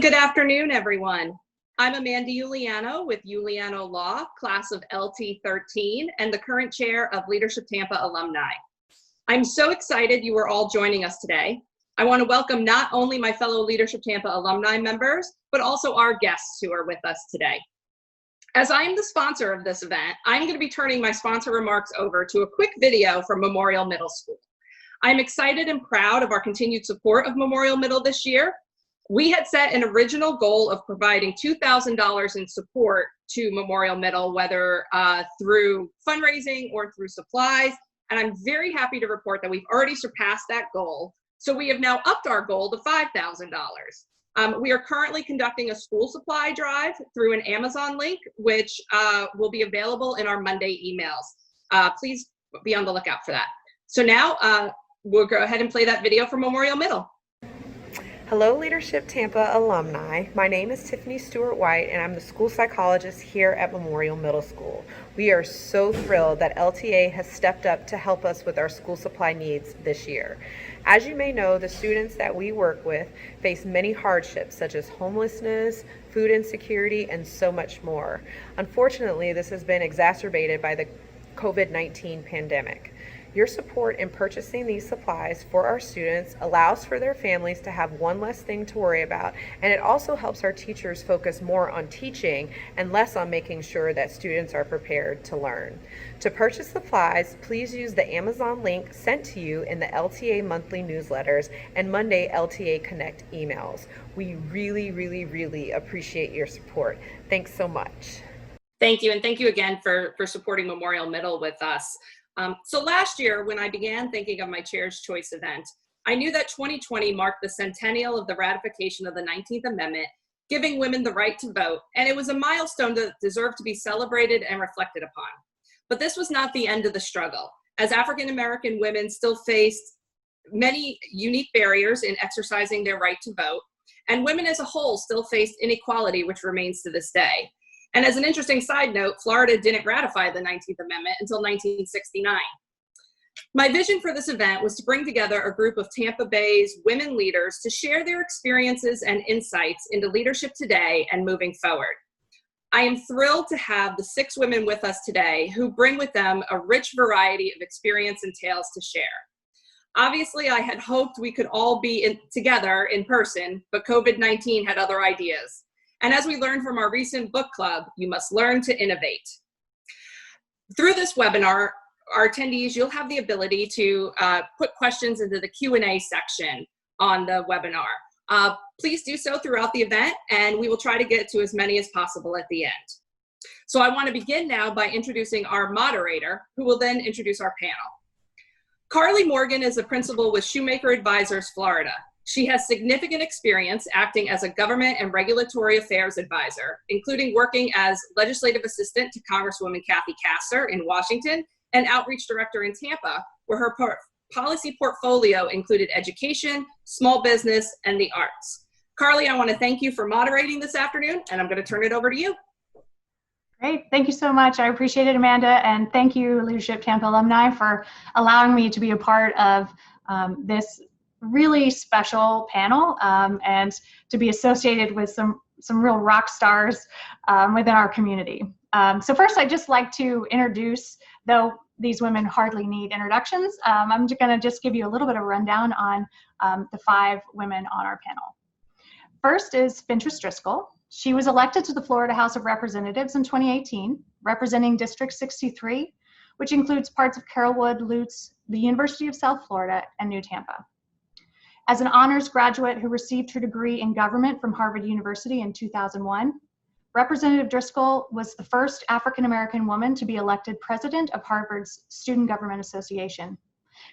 and good afternoon, everyone. I'm Amanda Giuliano with Giuliano Law, class of LT13, and the current chair of Leadership Tampa alumni. I'm so excited you are all joining us today. I want to welcome not only my fellow Leadership Tampa alumni members, but also our guests who are with us today. As I am the sponsor of this event, I'm going to be turning my sponsor remarks over to a quick video from Memorial Middle School. I'm excited and proud of our continued support of Memorial Middle this year. We had set an original goal of providing $2,000 in support to Memorial Middle, whether through fundraising or through supplies, and I'm very happy to report that we've already surpassed that goal. So we have now upped our goal to $5,000. We are currently conducting a school supply drive through an Amazon link, which will be available in our Monday emails. Please be on the lookout for that. So now we'll go ahead and play that video from Memorial Middle. Hello, Leadership Tampa alumni. My name is Tiffany Stewart-White, and I'm the school psychologist here at Memorial Middle School. We are so thrilled that LTA has stepped up to help us with our school supply needs this year. As you may know, the students that we work with face many hardships such as homelessness, food insecurity, and so much more. Unfortunately, this has been exacerbated by the COVID-19 pandemic. Your support in purchasing these supplies for our students allows for their families to have one less thing to worry about, and it also helps our teachers focus more on teaching and less on making sure that students are prepared to learn. To purchase supplies, please use the Amazon link sent to you in the LTA monthly newsletters and Monday LTA Connect emails. We really appreciate your support. Thanks so much. Thank you, and thank you again for supporting Memorial Middle with us. So last year, when I began thinking of my Chair's Choice event, I knew that 2020 marked the centennial of the ratification of the 19th Amendment, giving women the right to vote, and it was a milestone that deserved to be celebrated and reflected upon. But this was not the end of the struggle, as African American women still faced many unique barriers in exercising their right to vote, and women as a whole still faced inequality, which remains to this day. And as an interesting side note, Florida didn't ratify the 19th Amendment until 1969. My vision for this event was to bring together a group of Tampa Bay's women leaders to share their experiences and insights into leadership today and moving forward. I am thrilled to have the 6 women with us today who bring with them a rich variety of experience and tales to share. Obviously, I had hoped we could all be together in person, but COVID-19 had other ideas. And as we learned from our recent book club, you must learn to innovate. Through this webinar, our attendees, you'll have the ability to put questions into the Q&A section on the webinar. Please do so throughout the event, and we will try to get to as many as possible at the end. So I want to begin now by introducing our moderator, who will then introduce our panel. Carlye Morgan is a principal with Shumaker Advisors, Florida. She has significant experience acting as a government and regulatory affairs advisor, including working as legislative assistant to Congresswoman Kathy Castor in Washington and outreach director in Tampa, where her policy portfolio included education, small business, and the arts. Carlye, I want to thank you for moderating this afternoon, and I'm going to turn it over to you. Great, thank you so much. I appreciate it, Amanda, and thank you, Leadership Tampa alumni, for allowing me to be a part of this really special panel and to be associated with some real rock stars within our community. So first, I'd just like to introduce, though these women hardly need introductions, I'm going to just give you a little bit of a rundown on the 5 women on our panel. First is Fentrice Driskell. She was elected to the Florida House of Representatives in 2018, representing District 63, which includes parts of Carrollwood, Lutz, the University of South Florida, and New Tampa. As an honors graduate who received her degree in government from Harvard University in 2001, Representative Driskell was the first African-American woman to be elected president of Harvard's Student Government Association.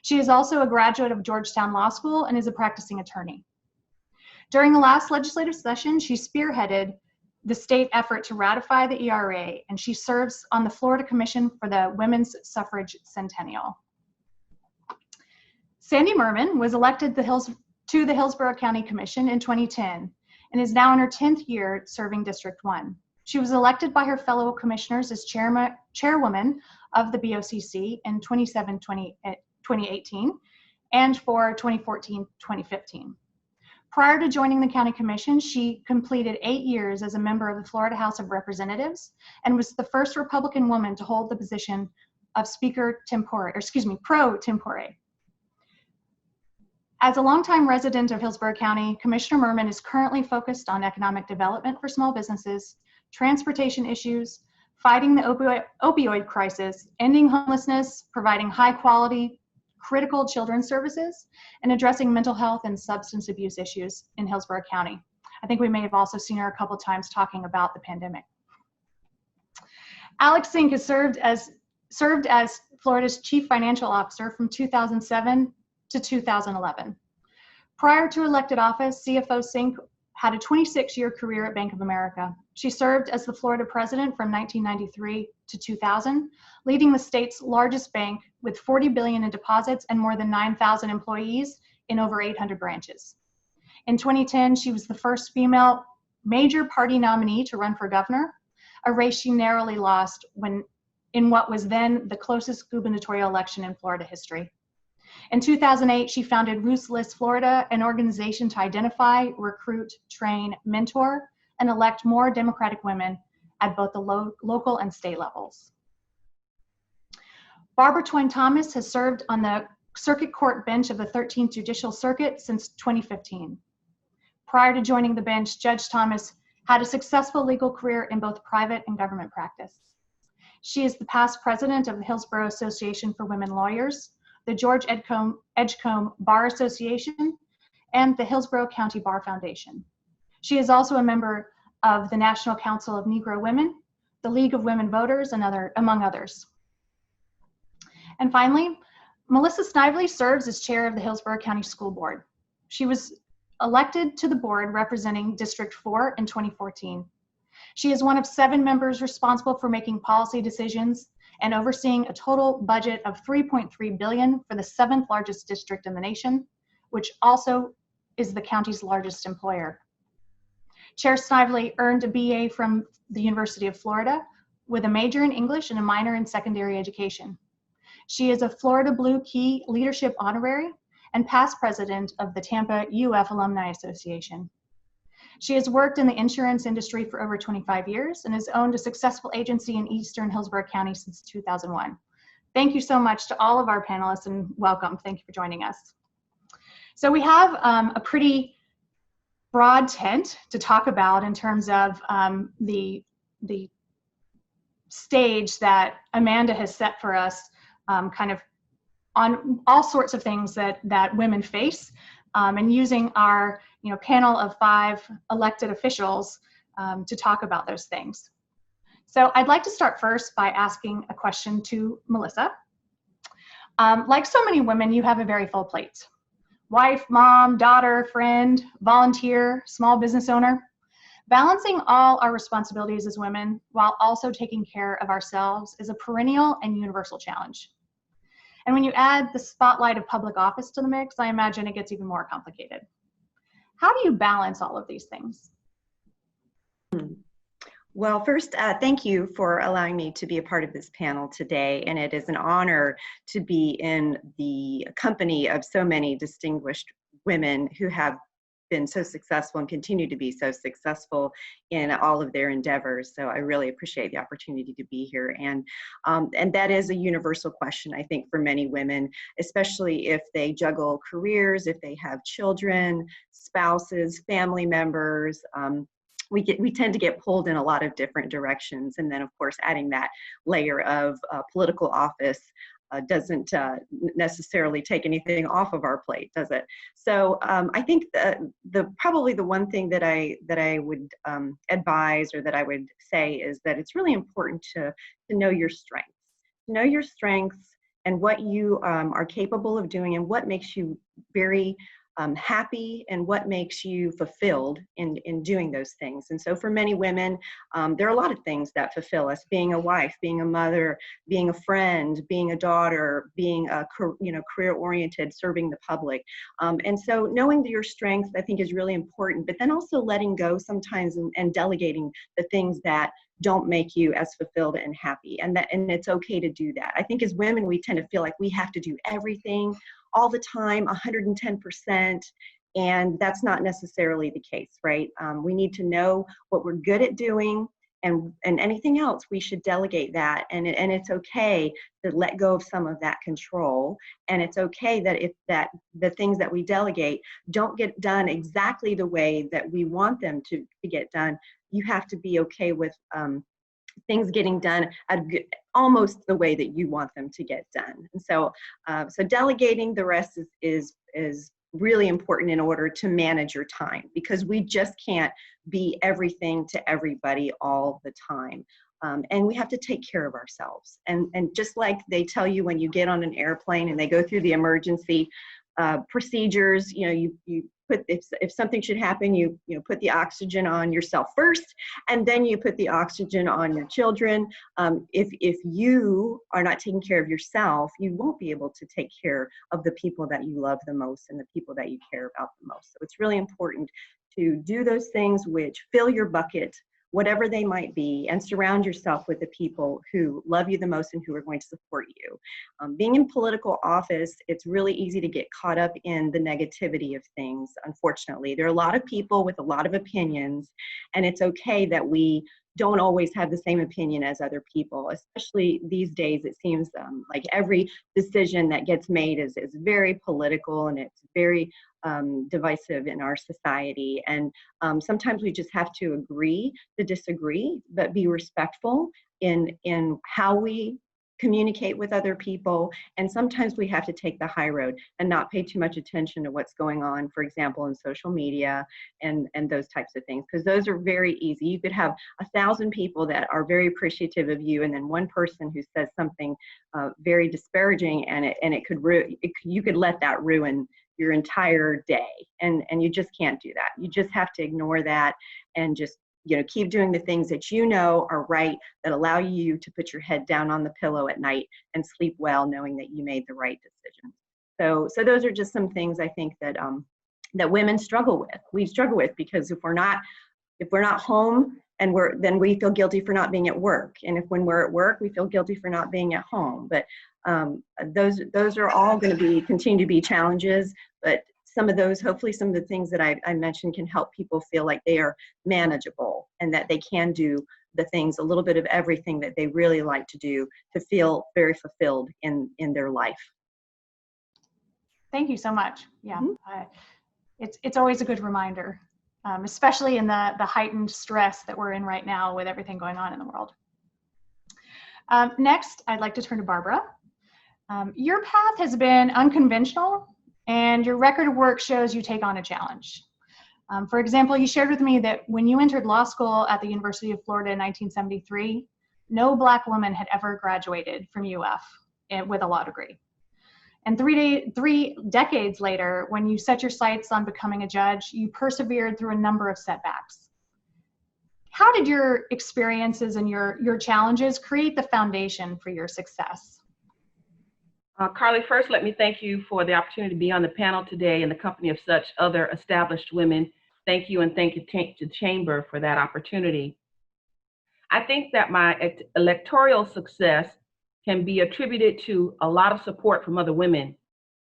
She is also a graduate of Georgetown Law School and is a practicing attorney. During the last legislative session, she spearheaded the state effort to ratify the ERA, and she serves on the Florida Commission for the Women's Suffrage Centennial. Sandy Murman was elected to the Hillsborough County Commission in 2010 and is now in her 10th year serving District 1. She was elected by her fellow commissioners as chairwoman of the BOCC in 2018 and for 2014-2015. Prior to joining the County Commission, she completed 8 years as a member of the Florida House of Representatives and was the first Republican woman to hold the position of Speaker pro tempore. As a longtime resident of Hillsborough County, Commissioner Murman is currently focused on economic development for small businesses, transportation issues, fighting the opioid crisis, ending homelessness, providing high quality, critical children's services, and addressing mental health and substance abuse issues in Hillsborough County. I think we may have also seen her a couple times talking about the pandemic. Alex Sink has served as Florida's Chief Financial Officer from 2007 to 2011. Prior to elected office, CFO Sink had a 26-year career at Bank of America. She served as the Florida president from 1993 to 2000, leading the state's largest bank with $40 billion in deposits and more than 9,000 employees in over 800 branches. In 2010, she was the first female major party nominee to run for governor, a race she narrowly lost in what was then the closest gubernatorial election in Florida history. In 2008, she founded Roots List Florida, an organization to identify, recruit, train, mentor, and elect more Democratic women at both the local and state levels. Barbara Twine Thomas has served on the Circuit Court bench of the 13th Judicial Circuit since 2015. Prior to joining the bench, Judge Thomas had a successful legal career in both private and government practice. She is the past president of the Hillsborough Association for Women Lawyers, the George Edgecombe Bar Association, and the Hillsborough County Bar Foundation. She is also a member of the National Council of Negro Women, the League of Women Voters, and among others. And finally, Melissa Snively serves as chair of the Hillsborough County School Board. She was elected to the board representing District 4 in 2014. She is one of 7 members responsible for making policy decisions and overseeing a total budget of $3.3 billion for the 7th largest district in the nation, which also is the county's largest employer. Chair Snively earned a BA from the University of Florida with a major in English and a minor in secondary education. She is a Florida Blue Key Leadership Honorary and past president of the Tampa UF Alumni Association. She has worked in the insurance industry for over 25 years and has owned a successful agency in Eastern Hillsborough County since 2001. Thank you so much to all of our panelists and welcome. Thank you for joining us. So we have a pretty broad tent to talk about in terms of the stage that Amanda has set for us, kind of on all sorts of things that women face, and using our panel of 5 elected officials to talk about those things. So I'd like to start first by asking a question to Melissa. Like so many women, you have a very full plate. Wife, mom, daughter, friend, volunteer, small business owner. Balancing all our responsibilities as women while also taking care of ourselves is a perennial and universal challenge. And when you add the spotlight of public office to the mix, I imagine it gets even more complicated. How do you balance all of these things? Well, first, thank you for allowing me to be a part of this panel today. And it is an honor to be in the company of so many distinguished women who have been so successful and continue to be so successful in all of their endeavors. So I really appreciate the opportunity to be here. And that is a universal question, I think, for many women, especially if they juggle careers, if they have children, spouses, family members. We tend to get pulled in a lot of different directions. And then, of course, adding that layer of political office doesn't necessarily take anything off of our plate, does it? So I think probably the one thing that I would advise, or that I would say, is that it's really important to know your strengths. Know your strengths and what you are capable of doing, and what makes you very happy, and what makes you fulfilled in doing those things. And so for many women, there are a lot of things that fulfill us: being a wife, being a mother, being a friend, being a daughter, being a career-oriented, serving the public. And so knowing your strengths, I think, is really important, but then also letting go sometimes and delegating the things that don't make you as fulfilled and happy. And it's okay to do that. I think as women, we tend to feel like we have to do everything all the time, 110%. And that's not necessarily the case, right? We need to know what we're good at doing, and anything else, we should delegate that. And it's okay to let go of some of that control. And it's okay that if the things that we delegate don't get done exactly the way that we want them to get done, you have to be okay with things getting done almost the way that you want them to get done. And so delegating the rest is really important in order to manage your time, because we just can't be everything to everybody all the time. And we have to take care of ourselves. And just like they tell you when you get on an airplane and they go through the emergency procedures, you put, if something should happen, you put the oxygen on yourself first, and then you put the oxygen on your children. If you are not taking care of yourself, you won't be able to take care of the people that you love the most and the people that you care about the most. So it's really important to do those things which fill your bucket, whatever they might be, and surround yourself with the people who love you the most and who are going to support you. Being in political office, it's really easy to get caught up in the negativity of things, unfortunately. There are a lot of people with a lot of opinions, and it's okay that we don't always have the same opinion as other people, especially these days. It seems like every decision that gets made is very political, and it's very divisive in our society. And sometimes we just have to agree to disagree, but be respectful in how we communicate with other people. And sometimes we have to take the high road and not pay too much attention to what's going on, for example, in social media and those types of things, because those are very easy. You could have 1,000 people that are very appreciative of you, and then one person who says something very disparaging, and you could let that ruin your entire day. And you just can't do that. You just have to ignore that and just keep doing the things that are right, that allow you to put your head down on the pillow at night and sleep well, knowing that you made the right decision. So those are just some things I think that that women struggle with. We struggle with, because if we're not home, and then we feel guilty for not being at work. And when we're at work, we feel guilty for not being at home. But those are all going to continue to be challenges. But hopefully some of the things that I mentioned can help people feel like they are manageable, and that they can do the things, a little bit of everything that they really like to do, to feel very fulfilled in their life. Thank you so much. Yeah, it's always a good reminder, especially in the heightened stress that we're in right now with everything going on in the world. Next, I'd like to turn to Barbara. Your path has been unconventional, and your record of work shows you take on a challenge. For example, you shared with me that when you entered law school at the University of Florida in 1973, no Black woman had ever graduated from UF with a law degree. And 3 decades later, when you set your sights on becoming a judge, you persevered through a number of setbacks. How did your experiences and your challenges create the foundation for your success? Carlye, first, let me thank you for the opportunity to be on the panel today in the company of such other established women. Thank you, and thank you to the Chamber for that opportunity. I think that my electoral success can be attributed to a lot of support from other women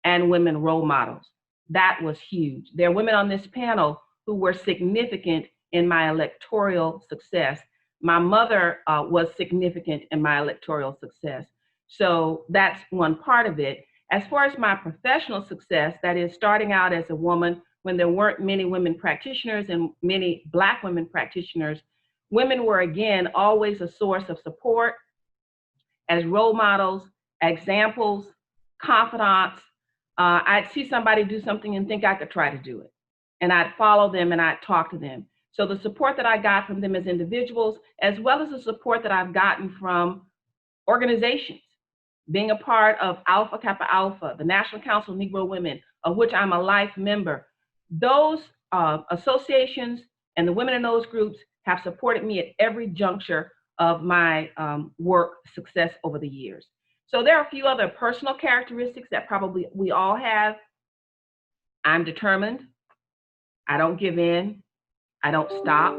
and women role models. That was huge. There are women on this panel who were significant in my electoral success. My mother was significant in my electoral success. So that's one part of it. As far as my professional success, that is starting out as a woman when there weren't many women practitioners and many Black women practitioners, women were again always a source of support as role models, examples, confidants. I'd see somebody do something and think I could try to do it. And I'd follow them and I'd talk to them. So the support that I got from them as individuals, as well as the support that I've gotten from organizations, being a part of Alpha Kappa Alpha, the National Council of Negro Women, of which I'm a life member. Those associations and the women in those groups have supported me at every juncture of my work success over the years. So there are a few other personal characteristics that probably we all have. I'm determined. I don't give in. I don't stop.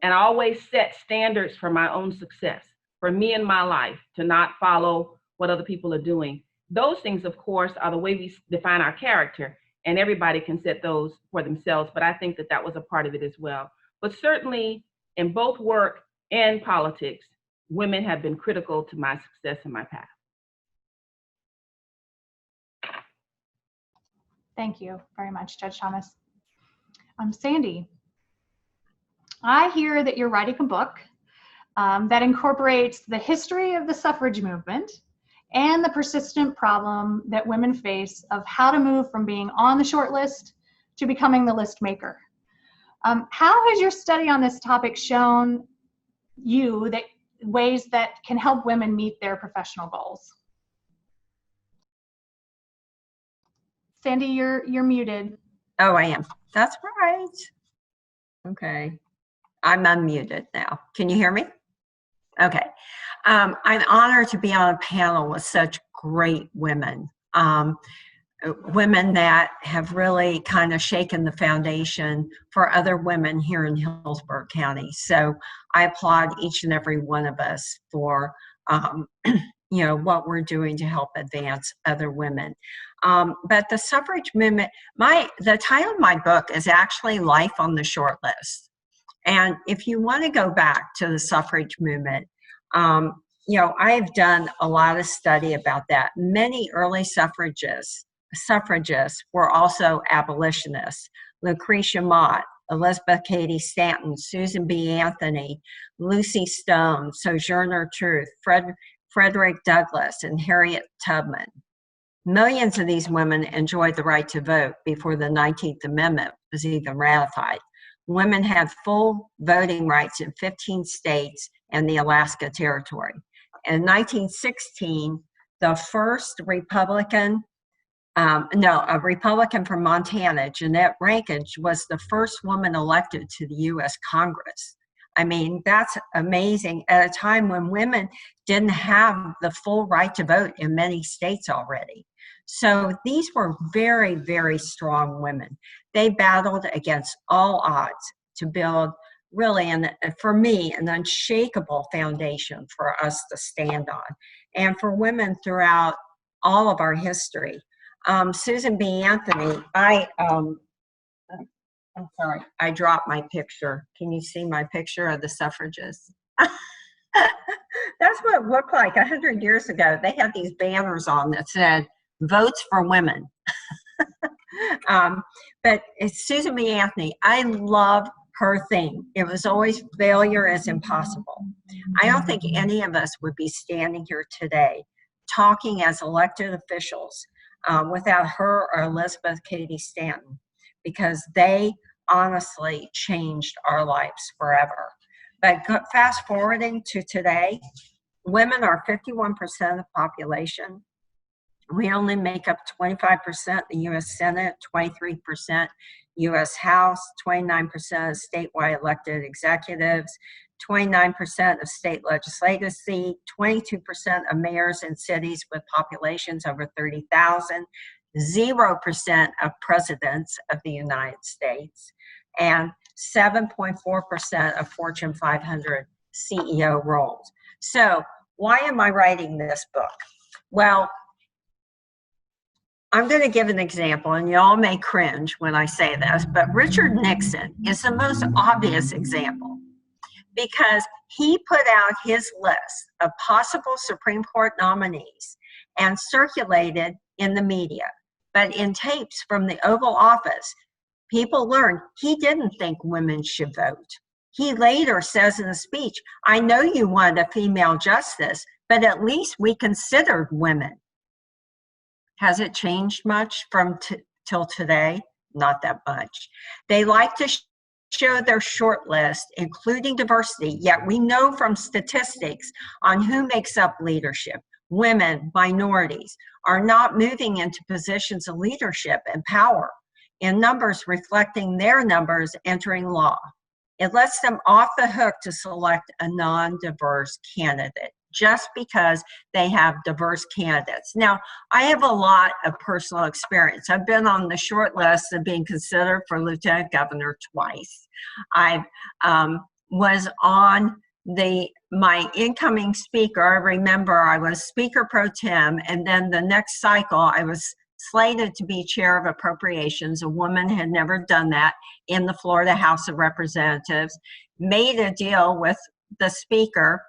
And I always set standards for my own success, for me in my life, to not follow what other people are doing. Those things, of course, are the way we define our character. and everybody can set those for themselves, but I think that that was a part of it as well. But certainly in both work and politics, women have been critical to my success in my path. Thank you very much, Judge Thomas. Sandy, I hear that you're writing a book that incorporates the history of the suffrage movement and the persistent problem that women face of how to move from being on the short list to becoming the list maker. How has your study on this topic shown you that ways that can help women meet their professional goals? Sandy, you're muted. Oh, I am. That's right. Okay. I'm unmuted now. Can you hear me? Okay. I'm honored to be on a panel with such great women. Women that have really kind of shaken the foundation for other women here in Hillsborough County. So I applaud each and every one of us for you know, what we're doing to help advance other women. But the suffrage movement, the title of my book is actually Life on the Short List. And if you want to go back to the suffrage movement, you know, I've done a lot of study about that. Many early suffragists were also abolitionists. Lucretia Mott, Elizabeth Cady Stanton, Susan B. Anthony, Lucy Stone, Sojourner Truth, Frederick Douglass, and Harriet Tubman. Millions of these women enjoyed the right to vote before the 19th Amendment was even ratified. Women had full voting rights in 15 states and the Alaska Territory. In 1916, the first Republican, a Republican from Montana, Jeanette Rankin, was the first woman elected to the U.S. Congress. I mean, that's amazing at a time when women didn't have the full right to vote in many states already. So these were very, very strong women. They battled against all odds to build really, for me, an unshakable foundation for us to stand on. And for women throughout all of our history. Susan B. Anthony, I'm sorry, I dropped my picture. Can you see my picture of the suffragists? That's what it looked like 100 years ago. They had these banners on that said, "Votes for Women." But it's Susan B. Anthony. I love her thing. It was always failure is impossible. I don't think any of us would be standing here today talking as elected officials without her or Elizabeth Cady Stanton, because they honestly changed our lives forever. But fast forwarding to today, women are 51% of the population. We only make up 25% the U.S. Senate, 23% U.S. House, 29% of statewide elected executives, 29% of state legislative seats, 22% of mayors in cities with populations over 30,000, 0% of presidents of the United States, and 7.4% of Fortune 500 CEO roles. So why am I writing this book? Well, I'm going to give an example, and y'all may cringe when I say this, but Richard Nixon is the most obvious example, because he put out his list of possible Supreme Court nominees and circulated in the media. But in tapes from the Oval Office, people learned he didn't think women should vote. He later says in a speech, "I know you wanted a female justice, but at least we considered women." Has it changed much from till today? Not that much. They like to show their short list, including diversity, yet we know from statistics on who makes up leadership. Women, minorities are not moving into positions of leadership and power in numbers reflecting their numbers entering law. It lets them off the hook to select a non-diverse candidate just because they have diverse candidates. Now, I have a lot of personal experience. I've been on the short list of being considered for lieutenant governor twice. I was on my incoming speaker. I remember I was speaker pro tem, and then the next cycle I was slated to be chair of appropriations. A woman had never done that in the Florida House of Representatives. Made a deal with the speaker,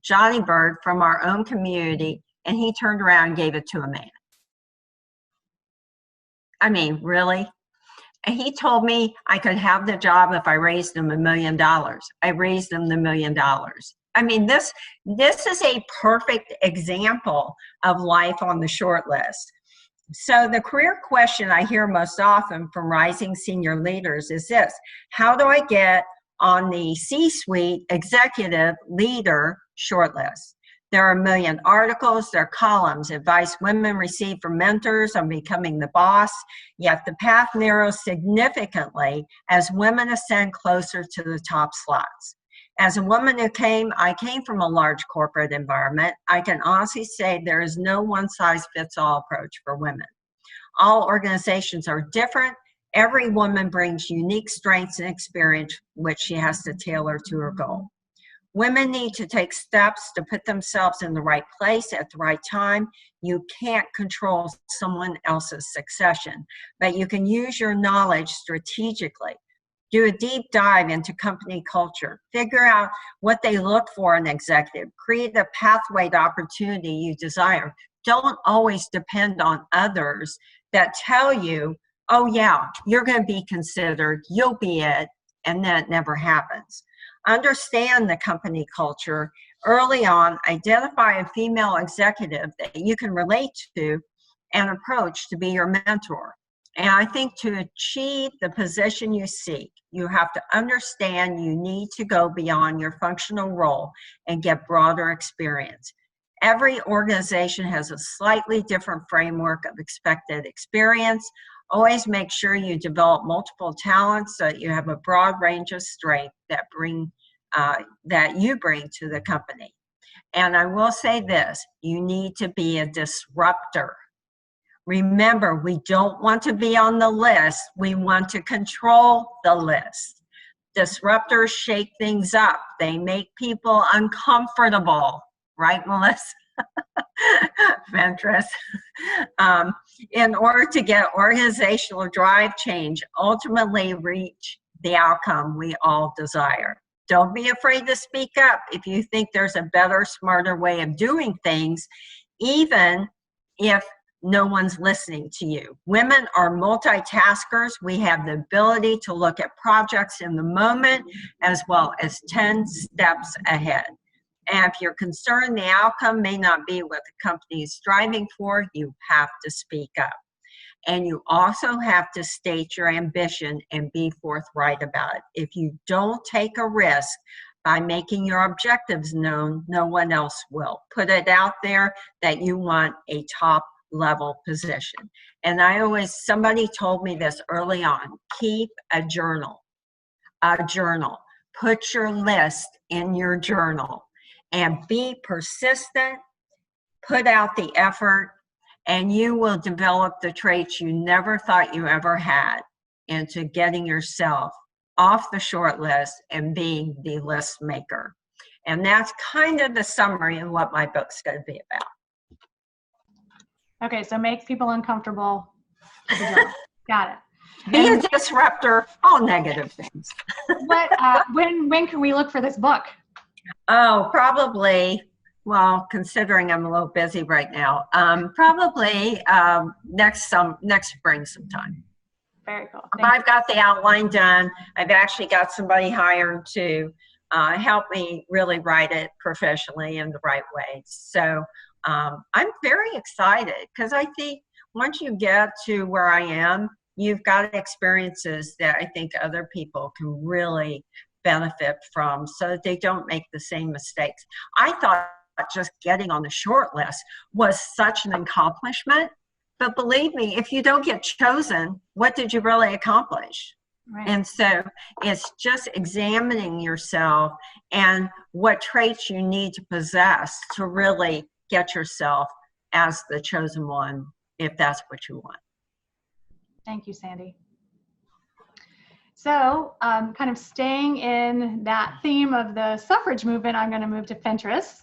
Johnny Bird, from our own community, and he turned around and gave it to a man. I mean, really? And he told me I could have the job if I raised him $1 million. I raised him the $1 million. I mean, this is a perfect example of life on the short list. So the career question I hear most often from rising senior leaders is this: how do I get on the C-suite executive leader shortlist? There are 1 million articles, there are columns, advice women receive from mentors on becoming the boss, yet the path narrows significantly as women ascend closer to the top slots. As a woman I came from a large corporate environment, I can honestly say there is no one-size-fits-all approach for women. All organizations are different. Every woman brings unique strengths and experience, which she has to tailor to her goal. Women need to take steps to put themselves in the right place at the right time. You can't control someone else's succession, but you can use your knowledge strategically. Do a deep dive into company culture. Figure out what they look for in an executive. Create a pathway to opportunity you desire. Don't always depend on others that tell you, oh yeah, you're going to be considered, you'll be it, and then it never happens. Understand the company culture early on. Identify a female executive that you can relate to and approach to be your mentor. And I think to achieve the position you seek, you have to understand you need to go beyond your functional role and get broader experience. Every organization has a slightly different framework of expected experience. Always make sure you develop multiple talents so that you have a broad range of strength that you bring to the company. And I will say this: you need to be a disruptor. Remember, we don't want to be on the list. We want to control the list. Disruptors shake things up. They make people uncomfortable. Right, Melissa? Fentrice. In order to get organizational drive change, ultimately reach the outcome we all desire. Don't be afraid to speak up if you think there's a better, smarter way of doing things, even if no one's listening to you. Women are multitaskers. We have the ability to look at projects in the moment as well as 10 steps ahead. And if you're concerned the outcome may not be what the company is striving for, you have to speak up. And you also have to state your ambition and be forthright about it. If you don't take a risk by making your objectives known, no one else will. Put it out there that you want a top level position. And somebody told me this early on: keep a journal. Put your list in your journal and be persistent, put out the effort, and you will develop the traits you never thought you ever had into getting yourself off the short list and being the list maker. And that's kind of the summary of what my book's going to be about. Okay, so make people uncomfortable. Got it. Be a disruptor, all negative things. When can we look for this book? Oh, probably, well, considering I'm a little busy right now, probably next spring sometime. Very cool. I've got the outline done. I've actually got somebody hired to help me really write it professionally in the right way. So I'm very excited because I think once you get to where I am, you've got experiences that I think other people can really benefit from so that they don't make the same mistakes. I thought just getting on the short list was such an accomplishment, but believe me, if you don't get chosen, what did you really accomplish? Right. And so it's just examining yourself and what traits you need to possess to really get yourself as the chosen one, if that's what you want. Thank you, Sandy. So kind of staying in that theme of the suffrage movement, I'm going to move to Fentrice.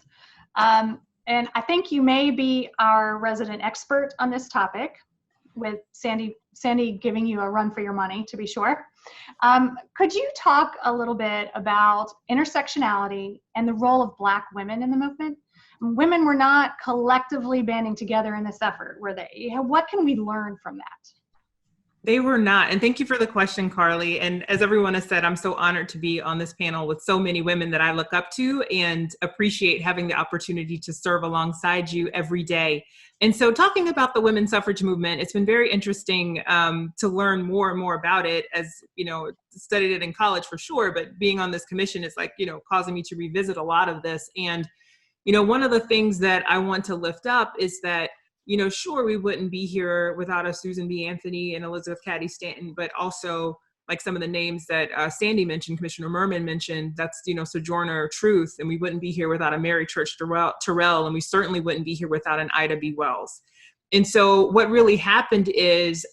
And I think you may be our resident expert on this topic. with Sandy giving you a run for your money, to be sure. Could you talk a little bit about intersectionality and the role of Black women in the movement? Women were not collectively banding together in this effort, were they? What can we learn from that? They were not. And thank you for the question, Carlye. And as everyone has said, I'm so honored to be on this panel with so many women that I look up to and appreciate having the opportunity to serve alongside you every day. And so talking about the women's suffrage movement, it's been very interesting to learn more and more about it. As, you know, studied it in college for sure, but being on this commission is like, you know, causing me to revisit a lot of this. And, you know, one of the things that I want to lift up is that, you know, sure, we wouldn't be here without a Susan B. Anthony and Elizabeth Cady Stanton, but also like some of the names that Sandy mentioned, Commissioner Murman mentioned, that's, you know, Sojourner Truth, and we wouldn't be here without a Mary Church Terrell, and we certainly wouldn't be here without an Ida B. Wells. And so what really happened is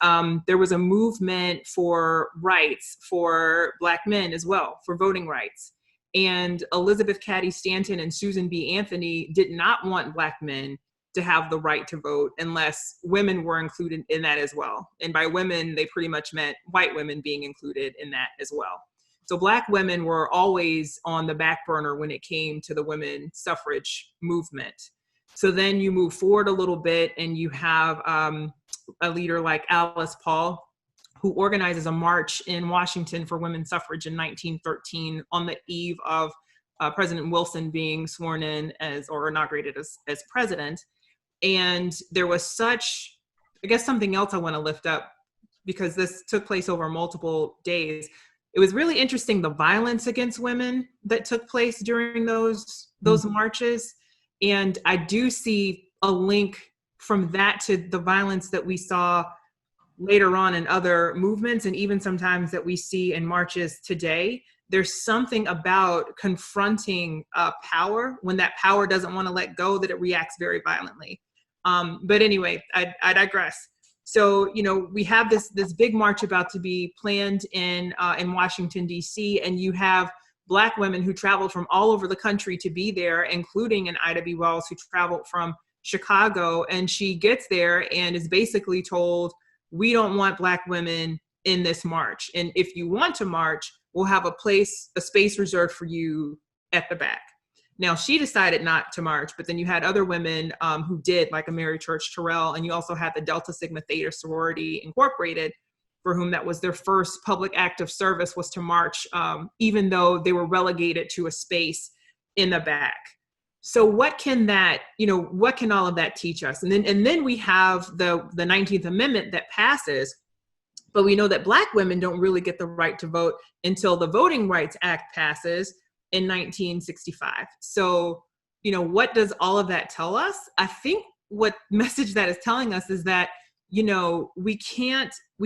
there was a movement for rights for Black men as well, for voting rights. And Elizabeth Cady Stanton and Susan B. Anthony did not want Black men to have the right to vote unless women were included in that as well. And by women, they pretty much meant white women being included in that as well. So Black women were always on the back burner when it came to the women's suffrage movement. So then you move forward a little bit and you have a leader like Alice Paul, who organizes a march in Washington for women's suffrage in 1913 on the eve of President Wilson being sworn in as, or inaugurated as president. And there was such, I guess something else I want to lift up, because this took place over multiple days. It was really interesting, the violence against women that took place during those marches. And I do see a link from that to the violence that we saw later on in other movements, and even sometimes that we see in marches today. There's something about confronting power when that power doesn't want to let go, that it reacts very violently. But anyway, I digress. So, you know, we have this big march about to be planned in Washington, D.C., and you have Black women who traveled from all over the country to be there, including an Ida B. Wells who traveled from Chicago. And she gets there and is basically told, we don't want Black women in this march. And if you want to march, we'll have a space reserved for you at the back. Now, she decided not to march, but then you had other women who did, like a Mary Church Terrell, and you also had the Delta Sigma Theta Sorority Incorporated, for whom that was their first public act of service, was to march, even though they were relegated to a space in the back. So what can that, you know, what can all of that teach us? And then we have the 19th Amendment that passes, but we know that Black women don't really get the right to vote until the Voting Rights Act passes in 1965. So, you know, what does all of that tell us? I think what message that is telling us is that, you know, we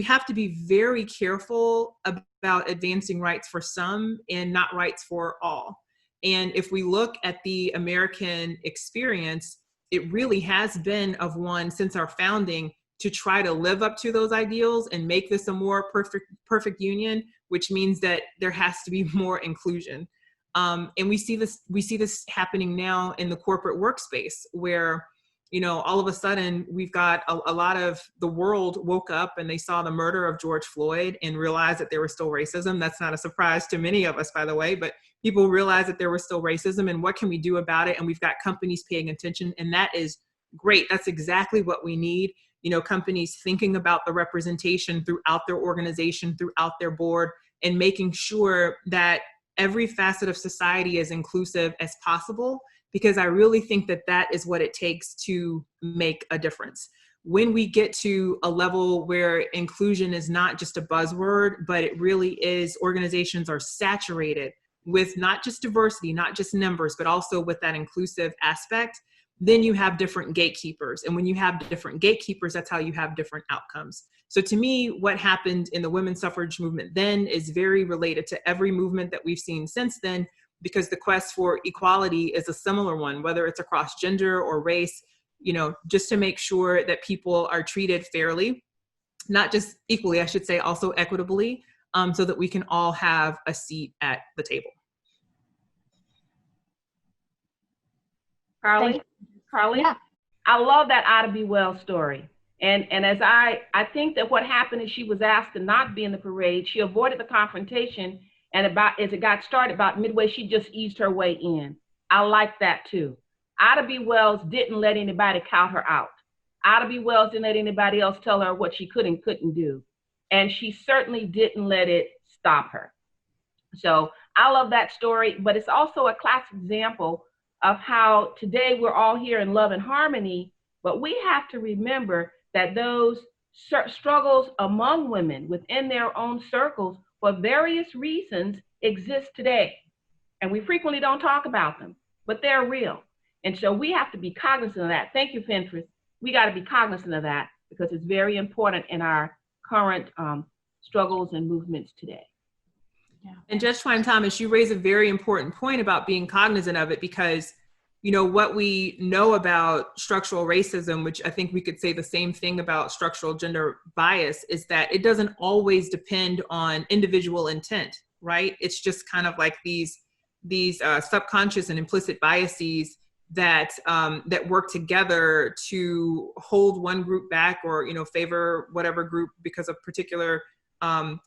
have to be very careful about advancing rights for some and not rights for all. And if we look at the American experience, it really has been of one since our founding to try to live up to those ideals and make this a more perfect union, which means that there has to be more inclusion. And we see this happening now in the corporate workspace, where, you know, all of a sudden we've got a lot of the world woke up and they saw the murder of George Floyd and realized that there was still racism. That's not a surprise to many of us, by the way, but people realized that there was still racism and what can we do about it? And we've got companies paying attention, and that is great. That's exactly what we need. You know, companies thinking about the representation throughout their organization, throughout their board, and making sure that every facet of society is inclusive as possible, because I really think that that is what it takes to make a difference. When we get to a level where inclusion is not just a buzzword, but it really is, organizations are saturated with not just diversity, not just numbers, but also with that inclusive aspect, then you have different gatekeepers. And when you have different gatekeepers, that's how you have different outcomes. So to me, what happened in the women's suffrage movement then is very related to every movement that we've seen since then, because the quest for equality is a similar one, whether it's across gender or race, you know, just to make sure that people are treated fairly, not just equally, I should say, also equitably, so that we can all have a seat at the table. Carlye? Yeah. I love that Ida B. Wells story. And as I think that what happened is she was asked to not be in the parade. She avoided the confrontation, and as it got started, about midway, she just eased her way in. I like that too. Ida B. Wells didn't let anybody count her out. Ida B. Wells didn't let anybody else tell her what she could and couldn't do. And she certainly didn't let it stop her. So I love that story, but it's also a classic example of how today we're all here in love and harmony, but we have to remember that those struggles among women within their own circles for various reasons exist today. And we frequently don't talk about them, but they're real. And so we have to be cognizant of that. Thank you, Fentrice. We got to be cognizant of that because it's very important in our current struggles and movements today. Yeah. And Judge Twine Thomas, you raise a very important point about being cognizant of it because, you know, what we know about structural racism, which I think we could say the same thing about structural gender bias, is that it doesn't always depend on individual intent, right? It's just kind of like these subconscious and implicit biases that that work together to hold one group back or, you know, favor whatever group because of particular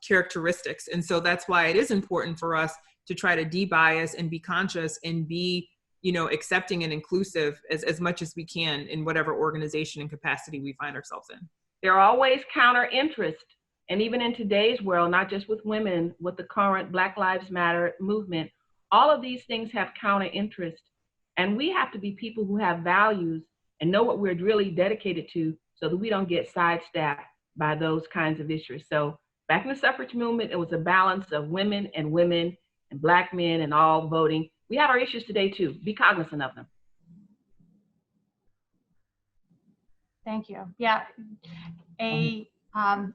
characteristics. And so that's why it is important for us to try to de-bias and be conscious and be, you know, accepting and inclusive as much as we can in whatever organization and capacity we find ourselves in. There are always counter interests. And even in today's world, not just with women, with the current Black Lives Matter movement, all of these things have counter interest. And we have to be people who have values and know what we're really dedicated to so that we don't get sidestepped by those kinds of issues. So back in the suffrage movement, it was a balance of women and Black men and all voting. We have our issues today too. Be cognizant of them. Thank you. Yeah,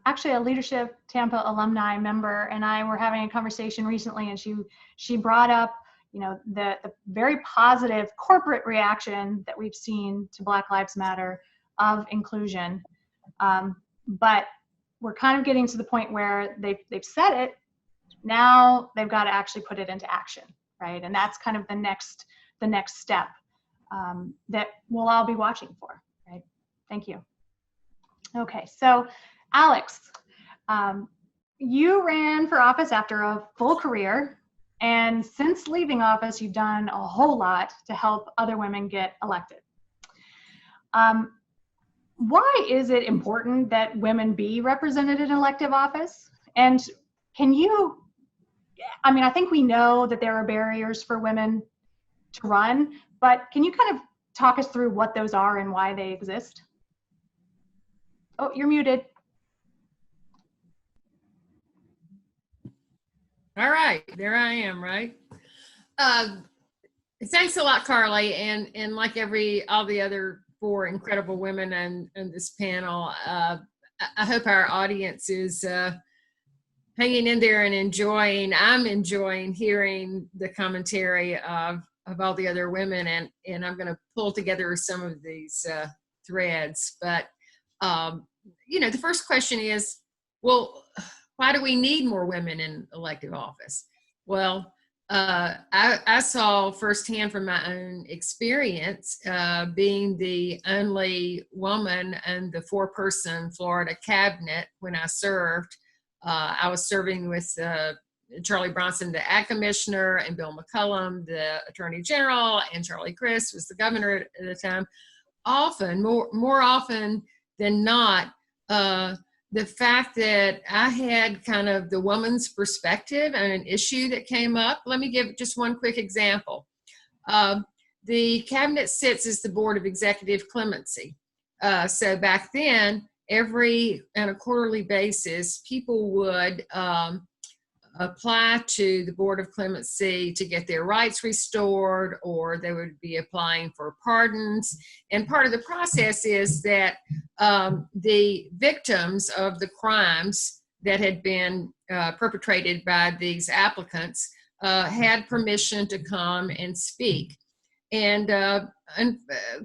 actually a Leadership Tampa alumni member and I were having a conversation recently, and she brought up, you know, the very positive corporate reaction that we've seen to Black Lives Matter of inclusion, but we're kind of getting to the point where they've said it. Now they've got to actually put it into action, right? And that's kind of the next step that we'll all be watching for, right? Thank you. Okay, so Alex, you ran for office after a full career, and since leaving office, you've done a whole lot to help other women get elected. Why is it important that women be represented in elective office? And can you, I mean, I think we know that there are barriers for women to run, but can you kind of talk us through what those are and why they exist? Oh, you're muted. All right, there I am, right? Thanks a lot, Carlye, and like all the other four incredible women in this panel, I hope our audience is hanging in there and enjoying. I'm enjoying hearing the commentary of all the other women, and I'm going to pull together some of these threads. But you know, the first question is, well, why do we need more women in elective office? Well, I saw firsthand from my own experience, being the only woman in the 4-person Florida cabinet when I served. I was serving with Charlie Bronson, the Ag Commissioner, and Bill McCullum, the Attorney General, and Charlie Crist was the governor at the time. Often, more often than not, the fact that I had kind of the woman's perspective on an issue that came up. Let me give just one quick example. The cabinet sits as the Board of Executive Clemency. So back then, on a quarterly basis, people would apply to the Board of Clemency to get their rights restored, or they would be applying for pardons. And part of the process is that the victims of the crimes that had been perpetrated by these applicants had permission to come and speak. And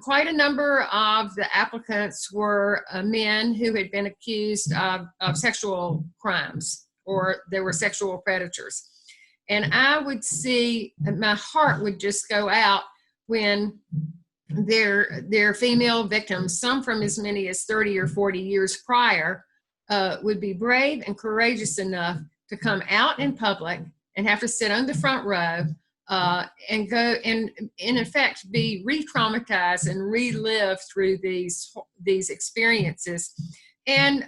quite a number of the applicants were men who had been accused of sexual crimes, or they were sexual predators. And I would see, my heart would just go out when their female victims, some from as many as 30 or 40 years prior, would be brave and courageous enough to come out in public and have to sit on the front row and go and in effect be re-traumatized and relive through these experiences. And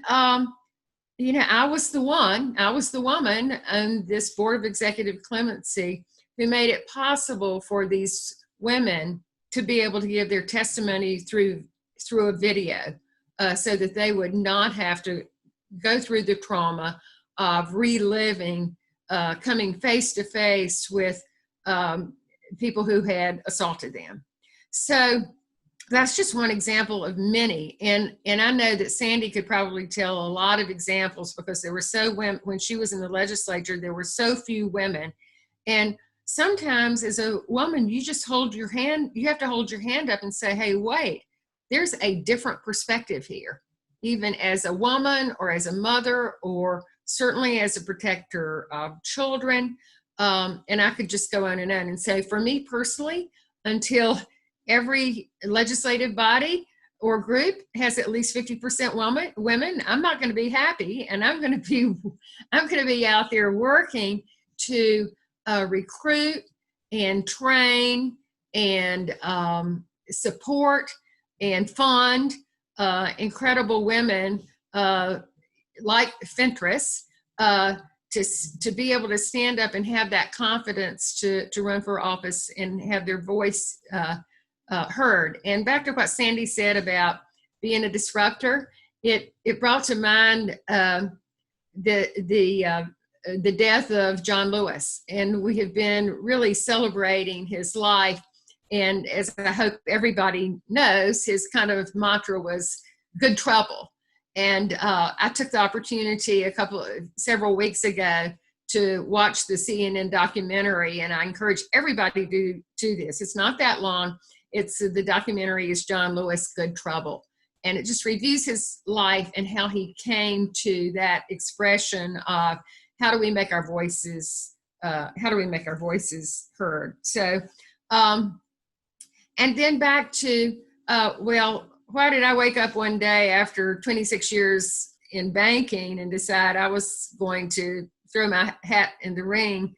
you know, I was the woman on this Board of Executive Clemency who made it possible for these women to be able to give their testimony through a video, so that they would not have to go through the trauma of reliving, coming face to face with people who had assaulted them. So that's just one example of many. And I know that Sandy could probably tell a lot of examples, because there were when she was in the legislature, there were so few women. And sometimes as a woman, you just hold your hand, you have to hold your hand up and say, hey, wait, there's a different perspective here, even as a woman or as a mother, or certainly as a protector of children. And I could just go on and say, for me personally, until every legislative body or group has at least 50% women, I'm not going to be happy, and I'm going to be out there working to recruit and train and support and fund incredible women like Fentrice to be able to stand up and have that confidence to run for office and have their voice heard. And back to what Sandy said about being a disruptor, it brought to mind the death of John Lewis, and we have been really celebrating his life. And as I hope everybody knows, his kind of mantra was good trouble. And I took the opportunity several weeks ago to watch the CNN documentary, and I encourage everybody to do this. It's not that long. The documentary is John Lewis, Good Trouble. And it just reviews his life and how he came to that expression of how do we make our voices heard. So, and then back to, why did I wake up one day after 26 years in banking and decide I was going to throw my hat in the ring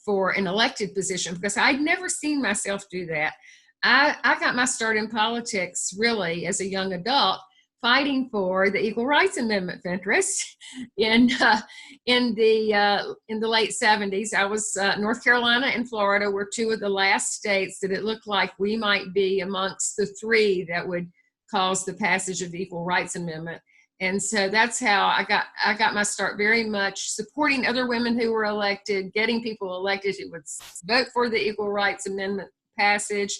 for an elected position? Because I'd never seen myself do that. I got my start in politics really as a young adult, fighting for the Equal Rights Amendment, Fentrice, in the late 70s. I was North Carolina and Florida were two of the last states that it looked like we might be amongst the three that would cause the passage of the Equal Rights Amendment. And so that's how I got my start, very much supporting other women who were elected, getting people elected who would vote for the Equal Rights Amendment passage,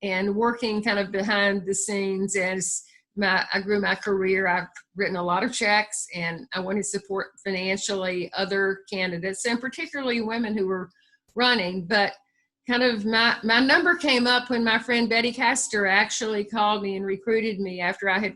and working kind of behind the scenes as I grew my career. I've written a lot of checks, and I wanted to support financially other candidates, and particularly women who were running. But kind of my number came up when my friend Betty Castor actually called me and recruited me after I had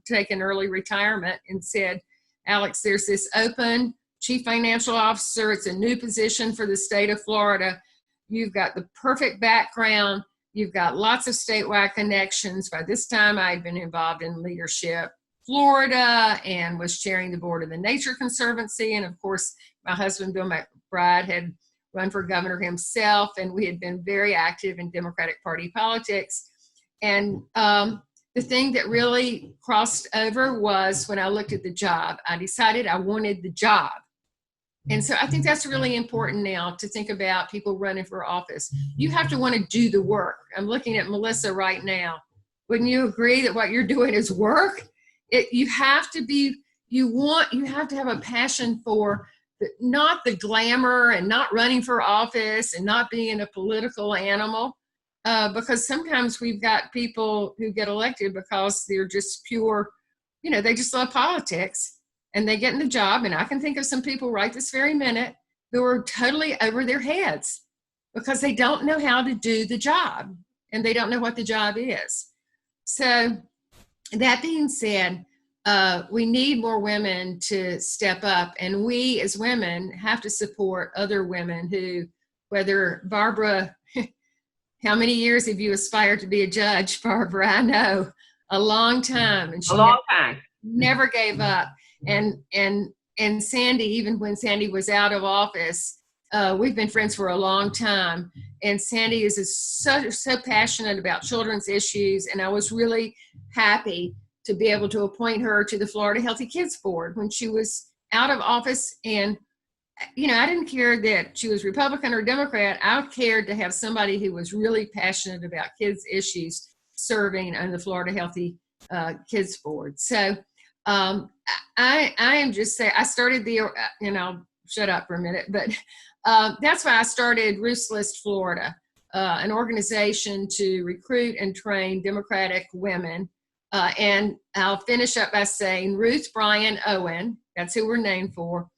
taken early retirement, and said, Alex, there's this open chief financial officer. It's a new position for the state of Florida. You've got the perfect background. You've got lots of statewide connections. By this time, I'd been involved in leadership Florida and was chairing the board of the Nature Conservancy. And of course, my husband, Bill McBride, had run for governor himself, and we had been very active in Democratic Party politics. And the thing that really crossed over was when I looked at the job. I decided I wanted the job. And so I think that's really important now to think about people running for office. You have to want to do the work. I'm looking at Melissa right now. Wouldn't you agree that what you're doing is work? You have to have a passion for not the glamour, and not running for office, and not being a political animal. Because sometimes we've got people who get elected because they're just pure, they just love politics. And they get in the job, and I can think of some people right this very minute who are totally over their heads because they don't know how to do the job, and they don't know what the job is. So that being said, we need more women to step up, and we as women have to support other women who, whether Barbara how many years have you aspired to be a judge, Barbara? I know, a long time. And A she long time. never gave up. And Sandy, even when Sandy was out of office, we've been friends for a long time. And Sandy is so passionate about children's issues. And I was really happy to be able to appoint her to the Florida Healthy Kids Board when she was out of office. And, you know, I didn't care that she was Republican or Democrat. I cared to have somebody who was really passionate about kids' issues serving on the Florida Healthy Kids Board. So I am just saying, I started the, and I'll shut up for a minute, but that's why I started Ruth's List Florida, an organization to recruit and train Democratic women. And I'll finish up by saying Ruth Bryan Owen, that's who we're named for,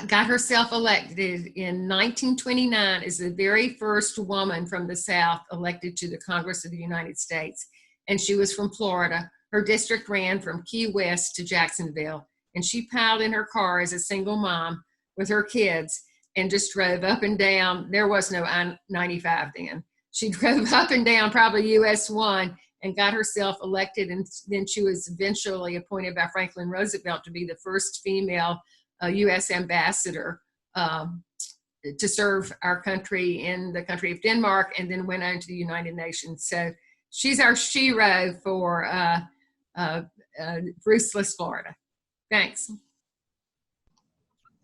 got herself elected in 1929 as the very first woman from the South elected to the Congress of the United States. And she was from Florida. Her district ran from Key West to Jacksonville. And she piled in her car as a single mom with her kids and just drove up and down. There was no I-95 then. She drove up and down probably US 1 and got herself elected. And then she was eventually appointed by Franklin Roosevelt to be the first female US ambassador to serve our country in the country of Denmark, and then went on to the United Nations. So she's our shero for Ruth's List Florida. Thanks.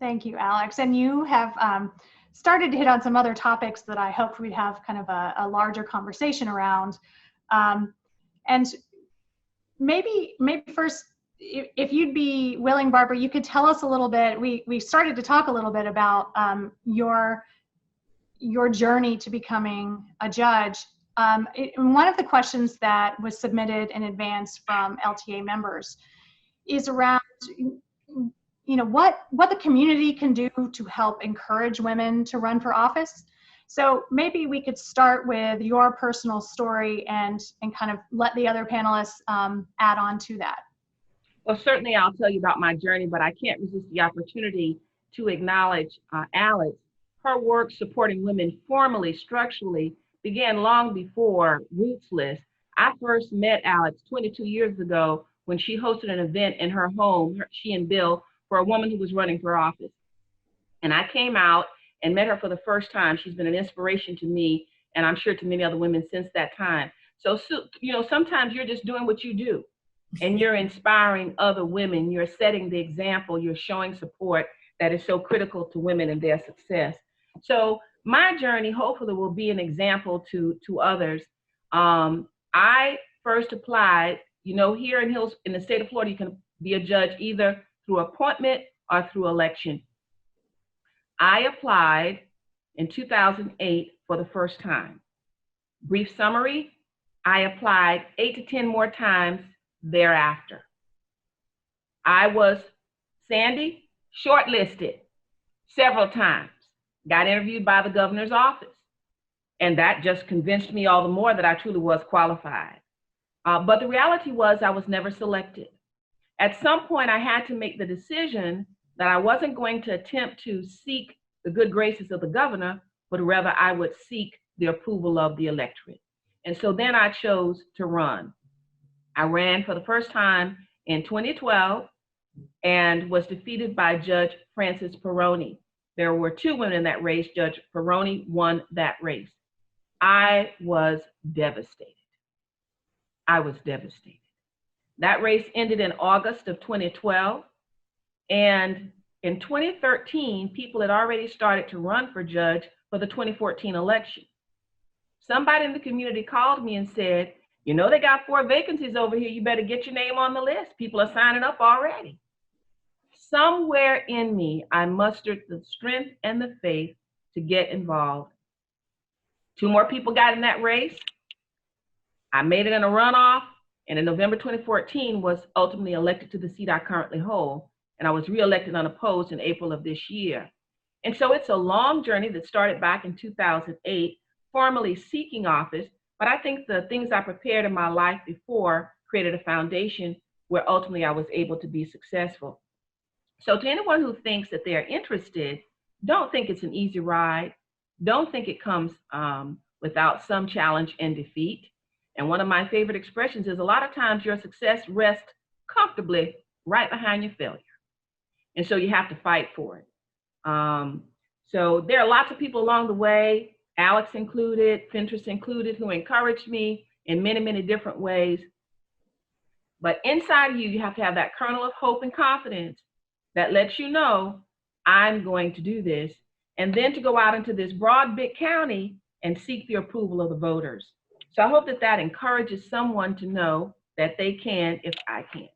Thank you, Alex. And you have started to hit on some other topics that I hoped we'd have kind of a larger conversation around. And maybe first, if you'd be willing, Barbara, you could tell us a little bit. We started to talk a little bit about your journey to becoming a judge. One of the questions that was submitted in advance from LTA members is around, you know, what the community can do to help encourage women to run for office. So maybe we could start with your personal story and kind of let the other panelists add on to that. Well, certainly I'll tell you about my journey, but I can't resist the opportunity to acknowledge Alex. Her work supporting women formally, structurally, began long before Ruth's List. I first met Alex 22 years ago when she hosted an event in her home, she and Bill, for a woman who was running for office. And I came out and met her for the first time. She's been an inspiration to me, and I'm sure to many other women since that time. So you know, sometimes you're just doing what you do, and you're inspiring other women. You're setting the example. You're showing support that is so critical to women and their success. So my journey hopefully will be an example to others. I first applied, you know, here in the state of Florida, you can be a judge either through appointment or through election. I applied in 2008 for the first time. Brief summary, I applied 8 to 10 more times thereafter. I was, Sandy, shortlisted several times, got interviewed by the governor's office. And that just convinced me all the more that I truly was qualified. But the reality was I was never selected. At some point, I had to make the decision that I wasn't going to attempt to seek the good graces of the governor, but rather I would seek the approval of the electorate. And so then I chose to run. I ran for the first time in 2012 and was defeated by Judge Francis Peroni. There were 2 women in that race. Judge Peroni won that race. I was devastated. I was devastated. That race ended in August of 2012. And in 2013, people had already started to run for judge for the 2014 election. Somebody in the community called me and said, you know, they got 4 vacancies over here. You better get your name on the list. People are signing up already. Somewhere in me, I mustered the strength and the faith to get involved. 2 more people got in that race. I made it in a runoff, and in November 2014 was ultimately elected to the seat I currently hold, and I was reelected unopposed in April of this year. And so it's a long journey that started back in 2008, formally seeking office, but I think the things I prepared in my life before created a foundation where ultimately I was able to be successful. So to anyone who thinks that they're interested, don't think it's an easy ride. don't think it comes without some challenge and defeat. And one of my favorite expressions is a lot of times your success rests comfortably right behind your failure. And so you have to fight for it. So there are lots of people along the way, Alex included, Fentrice included, who encouraged me in many, many different ways. But inside of you, you have to have that kernel of hope and confidence that lets you know, I'm going to do this. And then to go out into this broad, big county and seek the approval of the voters. So I hope that that encourages someone to know that they can if I can.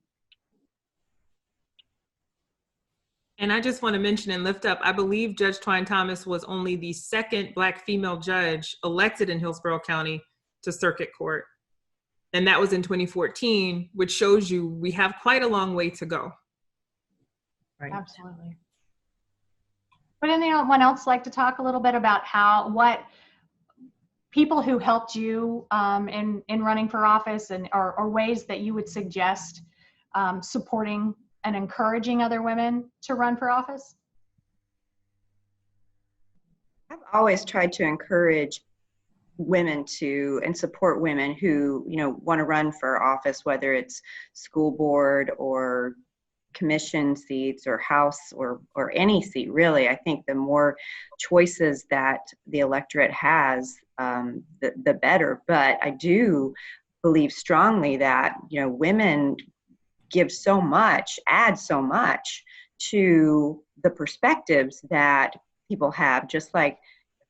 And I just want to mention and lift up, I believe Judge Twine Thomas was only the second Black female judge elected in Hillsborough County to circuit court. And that was in 2014, which shows you we have quite a long way to go. Right. Absolutely. Would anyone else like to talk a little bit about what people who helped you in running for office or ways that you would suggest supporting and encouraging other women to run for office? I've always tried to encourage women and support women who, want to run for office, whether it's school board or commission seats or house or any seat, really. I think the more choices that the electorate has, the better. But I do believe strongly that, women give so much, add so much to the perspectives that people have, just like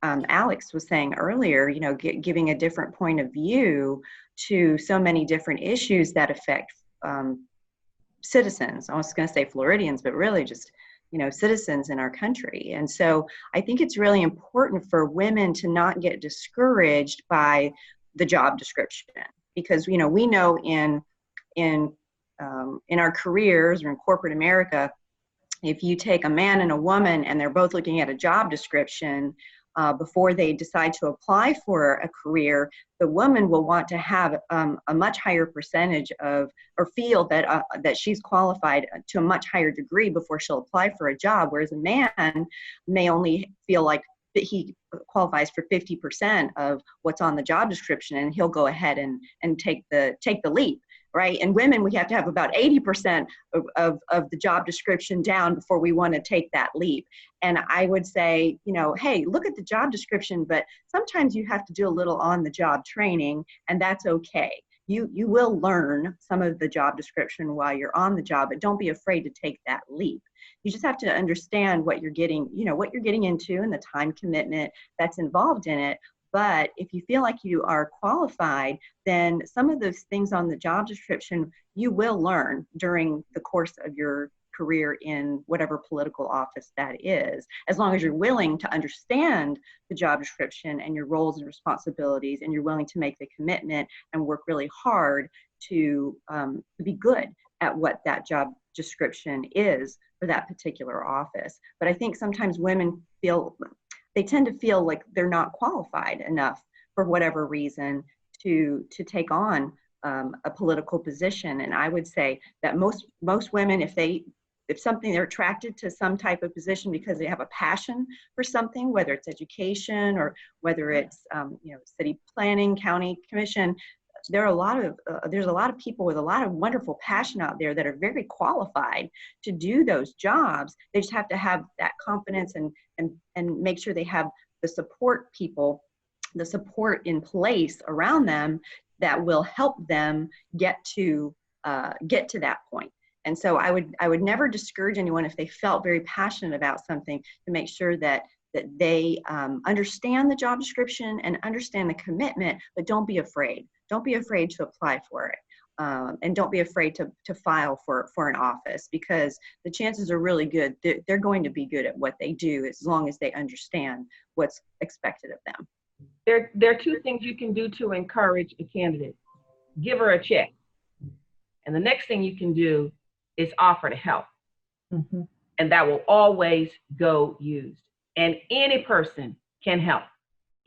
Alex was saying earlier, giving a different point of view to so many different issues that affect citizens. I was going to say Floridians, but really just, citizens in our country. And so I think it's really important for women to not get discouraged by the job description, because, we know in our careers or in corporate America, if you take a man and a woman and they're both looking at a job description before they decide to apply for a career, the woman will want to have a much higher percentage of, or feel that she's qualified to a much higher degree before she'll apply for a job, whereas a man may only feel like that he qualifies for 50% of what's on the job description, and he'll go ahead and take the leap. Right? And women, we have to have about 80% of the job description down before we want to take that leap. And I would say, hey, look at the job description, but sometimes you have to do a little on the job training, and that's okay. You will learn some of the job description while you're on the job, but don't be afraid to take that leap. You just have to understand what you're getting, what you're getting into and the time commitment that's involved in it. But if you feel like you are qualified, then some of those things on the job description, you will learn during the course of your career in whatever political office that is, as long as you're willing to understand the job description and your roles and responsibilities, and you're willing to make the commitment and work really hard to be good at what that job description is for that particular office. But I think sometimes women they tend to feel like they're not qualified enough for whatever reason to take on a political position. And I would say that most women, if they're attracted to some type of position because they have a passion for something, whether it's education or whether it's city planning, county commission, there's a lot of people with a lot of wonderful passion out there that are very qualified to do those jobs. They just have to have that confidence and make sure they have the support in place around them that will help them get to that point. And so I would never discourage anyone if they felt very passionate about something to make sure that they understand the job description and understand the commitment, but don't be afraid. Don't be afraid to apply for it. And don't be afraid to file for an office, because the chances are really good. They're going to be good at what they do as long as they understand what's expected of them. There are two things you can do to encourage a candidate. Give her a check. And the next thing you can do is offer to help. Mm-hmm. And that will always go used. And any person can help.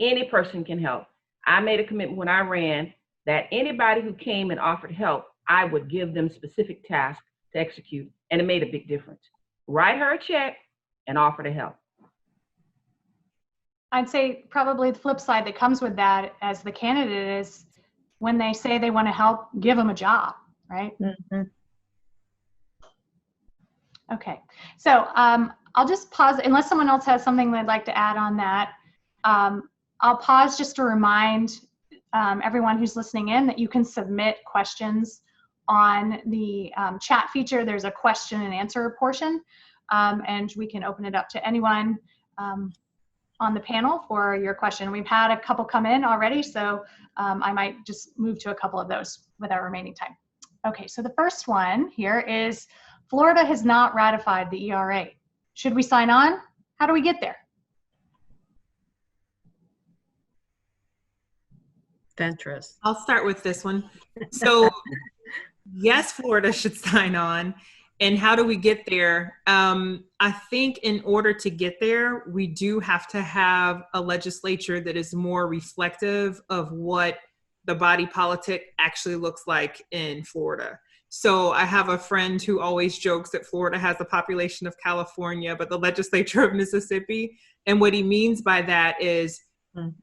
Any person can help. I made a commitment when I ran that anybody who came and offered help, I would give them specific tasks to execute, and it made a big difference. Write her a check and offer to help. I'd say probably the flip side that comes with that as the candidate is when they say they want to help, give them a job, right? Mhm. Okay, so I'll just pause unless someone else has something they'd like to add on that. I'll pause just to remind everyone who's listening in that you can submit questions on the chat feature. There's a question and answer portion, and we can open it up to anyone on the panel for your question. We've had a couple come in already, so I might just move to a couple of those with our remaining time. Okay, so the first one here is, Florida has not ratified the ERA. Should we sign on? How do we get there? Fentrice. I'll start with this one. So yes, Florida should sign on. And how do we get there? I think in order to get there, we do have to have a legislature that is more reflective of what the body politic actually looks like in Florida. So I have a friend who always jokes that Florida has the population of California, but the legislature of Mississippi. And what he means by that is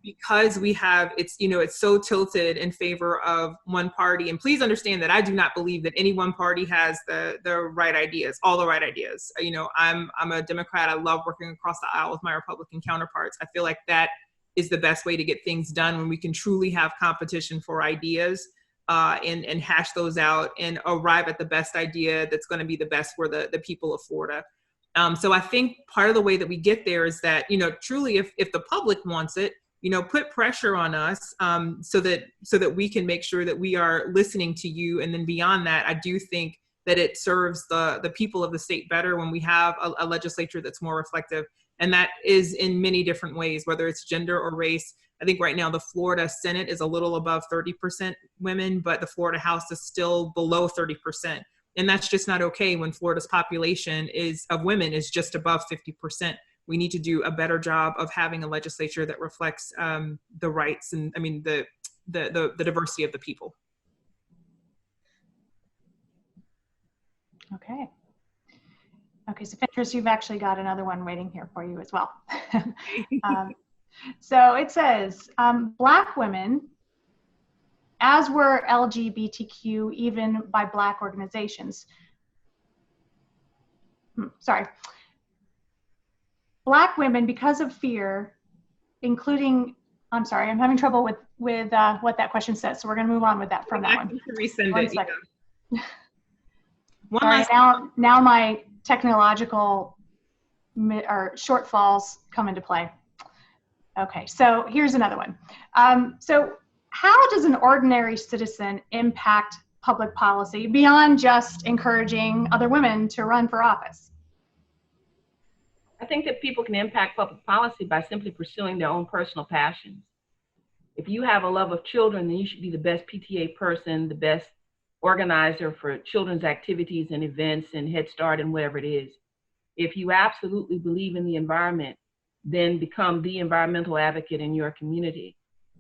because we have, it's so tilted in favor of one party. And please understand that I do not believe that any one party has the right ideas, all the right ideas. I'm a Democrat. I love working across the aisle with my Republican counterparts. I feel like that is the best way to get things done, when we can truly have competition for ideas. And hash those out and arrive at the best idea that's going to be the best for the people of Florida. So I think part of the way that we get there is that, truly if the public wants it, put pressure on us so that we can make sure that we are listening to you. And then beyond that, I do think that it serves the people of the state better when we have a legislature that's more reflective. And that is in many different ways, whether it's gender or race. I think right now the Florida Senate is a little above 30% women, but the Florida House is still below 30%. And that's just not okay when Florida's population of women is just above 50%. We need to do a better job of having a legislature that reflects the rights and the diversity of the people. Okay. Okay, so Fentrice, you've actually got another one waiting here for you as well. So it says, Black women, as were LGBTQ, even by Black organizations. Black women, because of fear, including, I'm sorry, I'm having trouble with what that question says. So we're going to move on with that from that one. Resend One it. second. Yeah. Sorry, now my technological shortfalls come into play. Okay, so here's another one. So how does an ordinary citizen impact public policy beyond just encouraging other women to run for office? I think that people can impact public policy by simply pursuing their own personal passions. If you have a love of children, then you should be the best PTA person, the best organizer for children's activities and events and Head Start and whatever it is. If you absolutely believe in the environment, then become the environmental advocate in your community.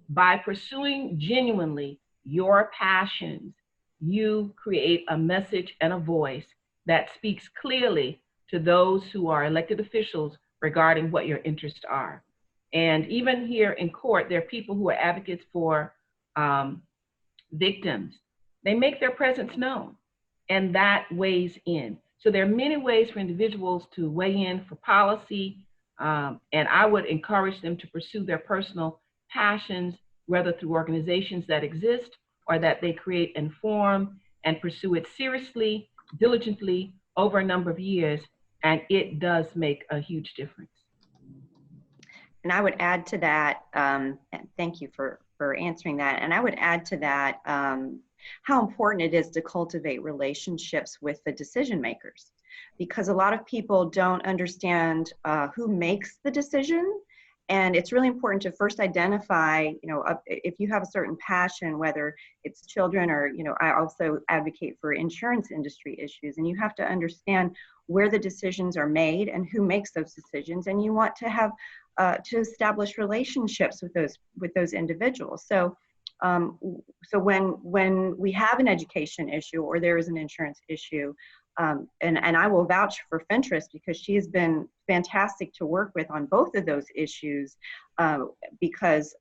By pursuing genuinely your passions, you create a message and a voice that speaks clearly to those who are elected officials regarding what your interests are. And even here in court, there are people who are advocates for victims. They make their presence known, and that weighs in. So there are many ways for individuals to weigh in for policy, and I would encourage them to pursue their personal passions, whether through organizations that exist or that they create and form, and pursue it seriously, diligently over a number of years, and it does make a huge difference. And I would add to that, and thank you for answering that, and I would add to that how important it is to cultivate relationships with the decision makers, because a lot of people don't understand who makes the decision. And it's really important to first identify, if you have a certain passion, whether it's children or, I also advocate for insurance industry issues, and you have to understand where the decisions are made and who makes those decisions. And you want to have to establish relationships with those individuals. So when we have an education issue or there is an insurance issue, and I will vouch for Fentrice because she has been fantastic to work with on both of those issues, because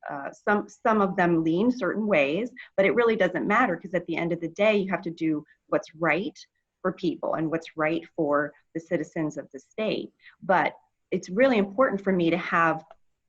some of them lean certain ways, but it really doesn't matter, because at the end of the day, you have to do what's right for people and what's right for the citizens of the state. But it's really important for me to have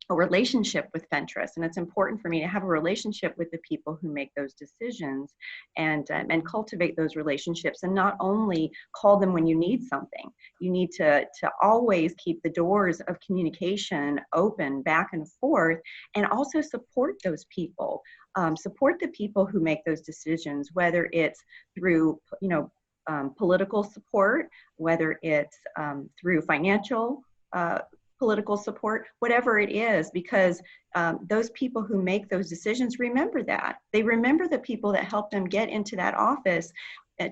a relationship with Fentrice, and it's important for me to have a relationship with the people who make those decisions, and cultivate those relationships, and not only call them when you need something. You need to always keep the doors of communication open back and forth, and also support those people, support the people who make those decisions, whether it's through political support, whether it's through financial political support, whatever it is, because those people who make those decisions remember that. They remember the people that helped them get into that office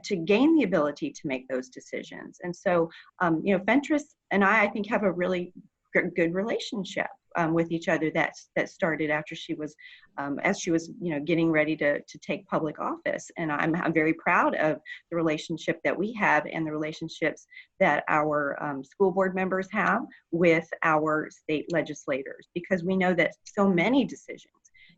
to gain the ability to make those decisions. And so, Fentrice and I think, have a really good relationship with each other that started after she was, as she was, getting ready to take public office. And I'm very proud of the relationship that we have, and the relationships that our school board members have with our state legislators, because we know that so many decisions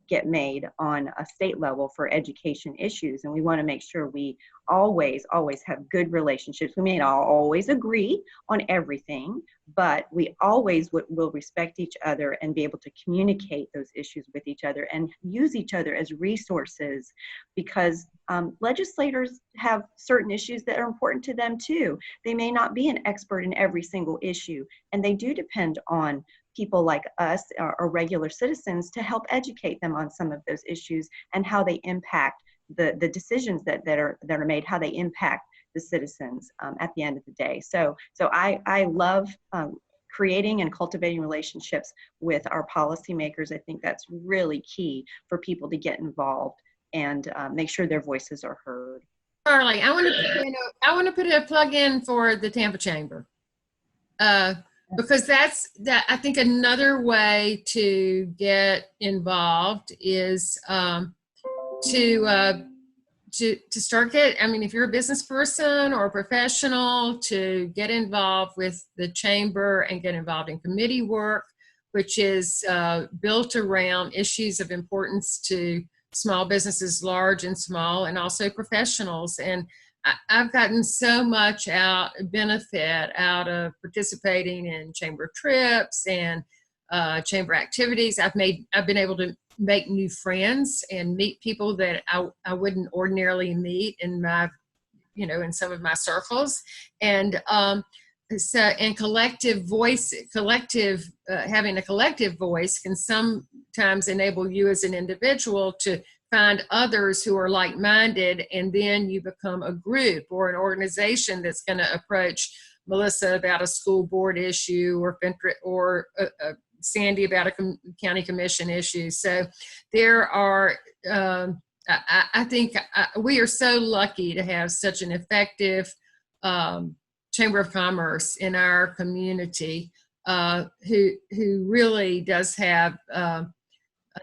get made on a state level for education issues, and we want to make sure we always have good relationships. We may not always agree on everything, but we always will respect each other and be able to communicate those issues with each other and use each other as resources, because legislators have certain issues that are important to them too. They may not be an expert in every single issue, and they do depend on people like us, or regular citizens, to help educate them on some of those issues and how they impact the decisions that are made, how they impact the citizens at the end of the day. So I love creating and cultivating relationships with our policymakers. I think that's really key for people to get involved and make sure their voices are heard. Carlye, I want to put a plug in for the Tampa Chamber. Because that's I think another way to get involved is to start if you're a business person or a professional, to get involved with the chamber and get involved in committee work, which is built around issues of importance to small businesses, large and small, and also professionals. And I've gotten so much benefit out of participating in chamber trips and chamber activities. I've been able to make new friends and meet people that I wouldn't ordinarily meet in my, in some of my circles. And having a collective voice can sometimes enable you as an individual to find others who are like-minded, and then you become a group or an organization that's going to approach Melissa about a school board issue, or Sandy about a county commission issue. So there are, I think we are so lucky to have such an effective Chamber of Commerce in our community, who really does have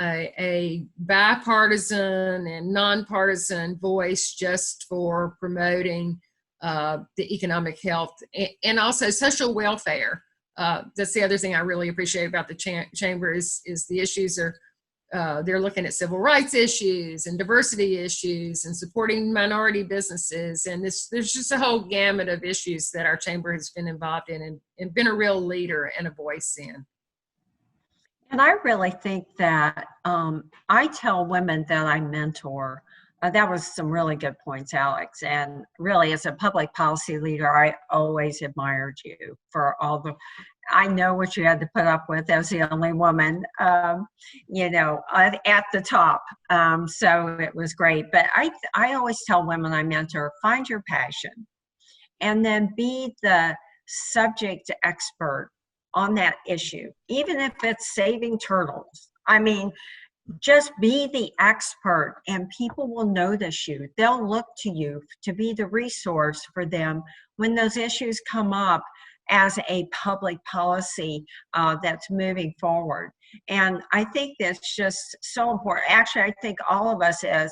a bipartisan and nonpartisan voice just for promoting the economic health and also social welfare. That's the other thing I really appreciate about the chamber is the issues are, they're looking at civil rights issues and diversity issues and supporting minority businesses. And there's just a whole gamut of issues that our chamber has been involved in and been a real leader and a voice in. And I really think that I tell women that I mentor, that was some really good points, Alex. And really, as a public policy leader, I always admired you for I know what you had to put up with as the only woman, at the top. So it was great. But I always tell women I mentor, find your passion and then be the subject expert on that issue, even if it's saving turtles. I mean, just be the expert and people will notice you. They'll look to you to be the resource for them when those issues come up as a public policy that's moving forward. And I think that's just so important. Actually, I think all of us as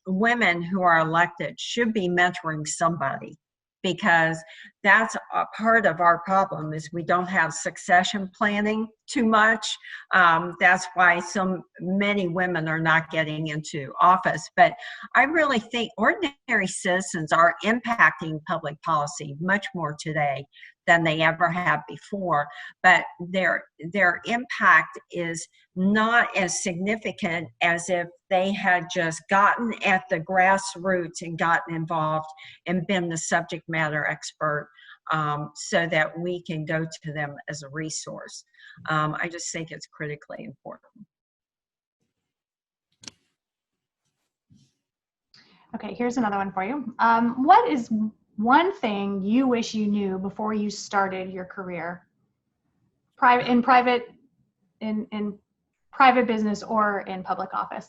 women who are elected should be mentoring somebody. because that's a part of our problem is we don't have succession planning too much. That's why so many women are not getting into office. But I really think ordinary citizens are impacting public policy much more today than they ever have before. But their impact is not as significant as if they had just gotten at the grassroots and gotten involved and been the subject matter expert, so that we can go to them as a resource. I just think it's critically important. Okay, here's another one for you. What is one thing you wish you knew before you started your career, in private business or in public office?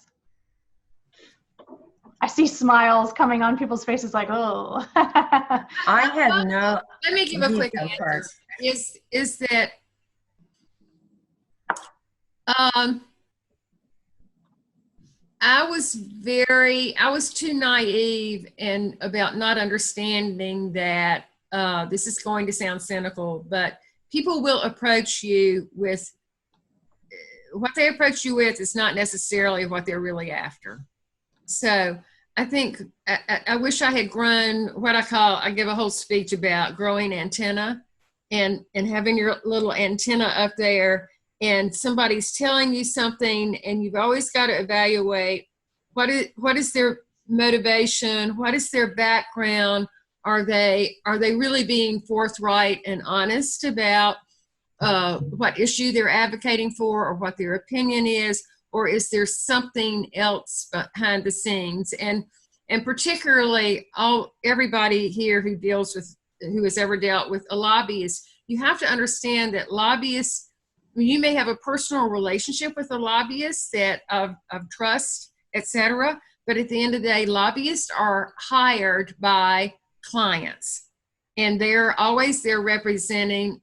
I see smiles coming on people's faces like, oh. I had no. Let me give a quick answer. Is that I was too naive and about not understanding that this is going to sound cynical, but people will approach you with what they approach you with is not necessarily what they're really after. So I think I wish I had grown what I give a whole speech about growing antenna and having your little antenna up there, and somebody's telling you something and you've always got to evaluate what is their motivation, what is their background, are they really being forthright and honest about what issue they're advocating for or what their opinion is, or is there something else behind the scenes? And particularly everybody here who has ever dealt with a lobbyist, you have to understand that lobbyists, you may have a personal relationship with a lobbyist that of trust, etc. But at the end of the day, lobbyists are hired by clients, and they're always there representing.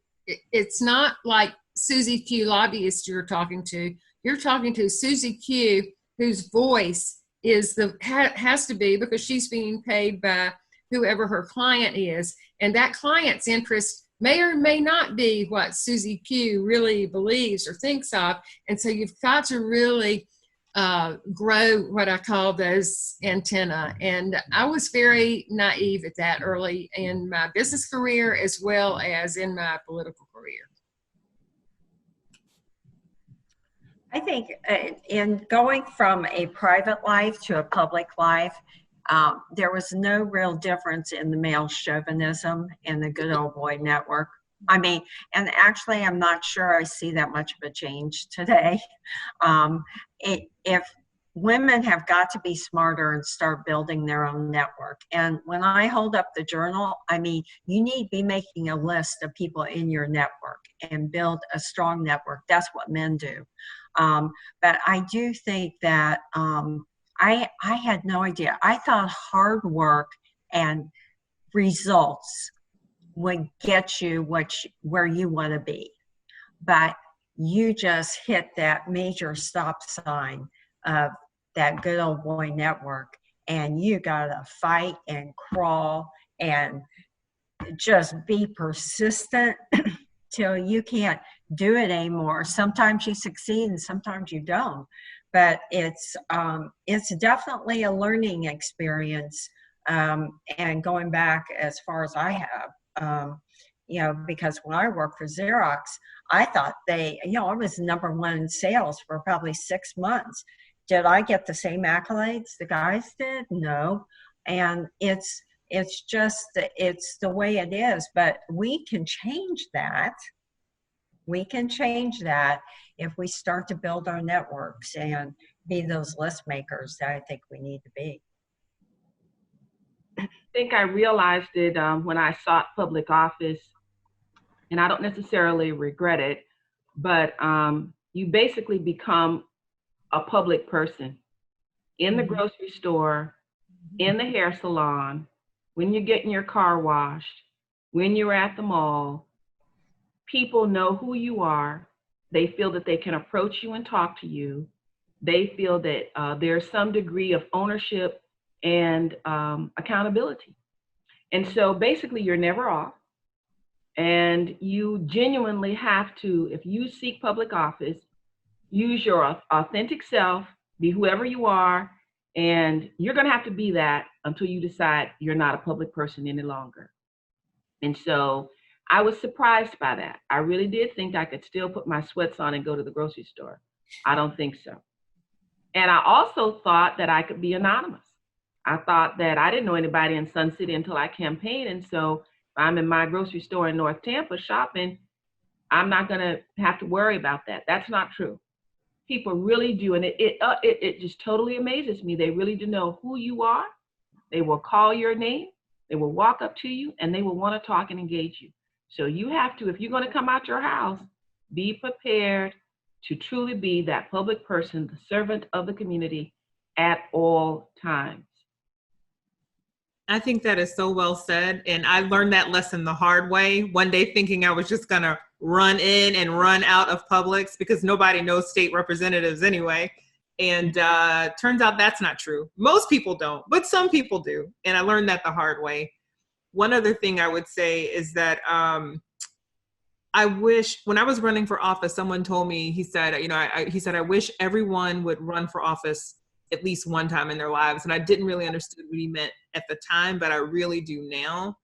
It's not like Susie Q lobbyist you're talking to. You're talking to Susie Q, whose voice is has to be, because she's being paid by whoever her client is, and that client's interest may or may not be what Susie Q really believes or thinks of. And so you've got to really grow what I call those antenna. And I was very naive at that early in my business career as well as in my political career. I think in going from a private life to a public life, there was no real difference in the male chauvinism and the good old boy network. I mean, and actually, I'm not sure I see that much of a change today. If women have got to be smarter and start building their own network. And when I hold up the journal, I mean, you need to be making a list of people in your network and build a strong network. That's what men do. But I do think that I had no idea. I thought hard work and results would get you where you want to be. But you just hit that major stop sign of that good old boy network, and you gotta fight and crawl and just be persistent till you can't do it anymore. Sometimes you succeed and sometimes you don't, but it's definitely a learning experience. And going back as far as I have, because when I worked for Xerox, I thought I was #1 in sales for probably 6 months. Did I get the same accolades the guys did? No. And it's the way it is, but we can change that. We can change that if we start to build our networks and be those list makers that I think we need to be. I think I realized it when I sought public office, and I don't necessarily regret it, but you basically become a public person in the grocery store, in the hair salon, when you're getting your car washed, when you're at the mall. People know who you are. They feel that they can approach you and talk to you. They feel that there's some degree of ownership and accountability. And so basically you're never off. And you genuinely have to, if you seek public office, use your authentic self, be whoever you are, and you're going to have to be that until you decide you're not a public person any longer. And so I was surprised by that. I really did think I could still put my sweats on and go to the grocery store. I don't think so. And I also thought that I could be anonymous. I thought that I didn't know anybody in Sun City until I campaigned. And so if I'm in my grocery store in North Tampa shopping, I'm not going to have to worry about that. That's not true. People really do. And it just totally amazes me. They really do know who you are. They will call your name. They will walk up to you and they will want to talk and engage you. So you have to, if you're going to come out your house, be prepared to truly be that public person, the servant of the community at all times. I think that is so well said. And I learned that lesson the hard way one day, thinking I was just going to run in and run out of Publix because nobody knows state representatives anyway. And turns out that's not true. Most people don't, but some people do. And I learned that the hard way. One other thing I would say is that I wish when I was running for office, someone told me, he said, I wish everyone would run for office at least one time in their lives. And I didn't really understand what he meant at the time, but I really do now.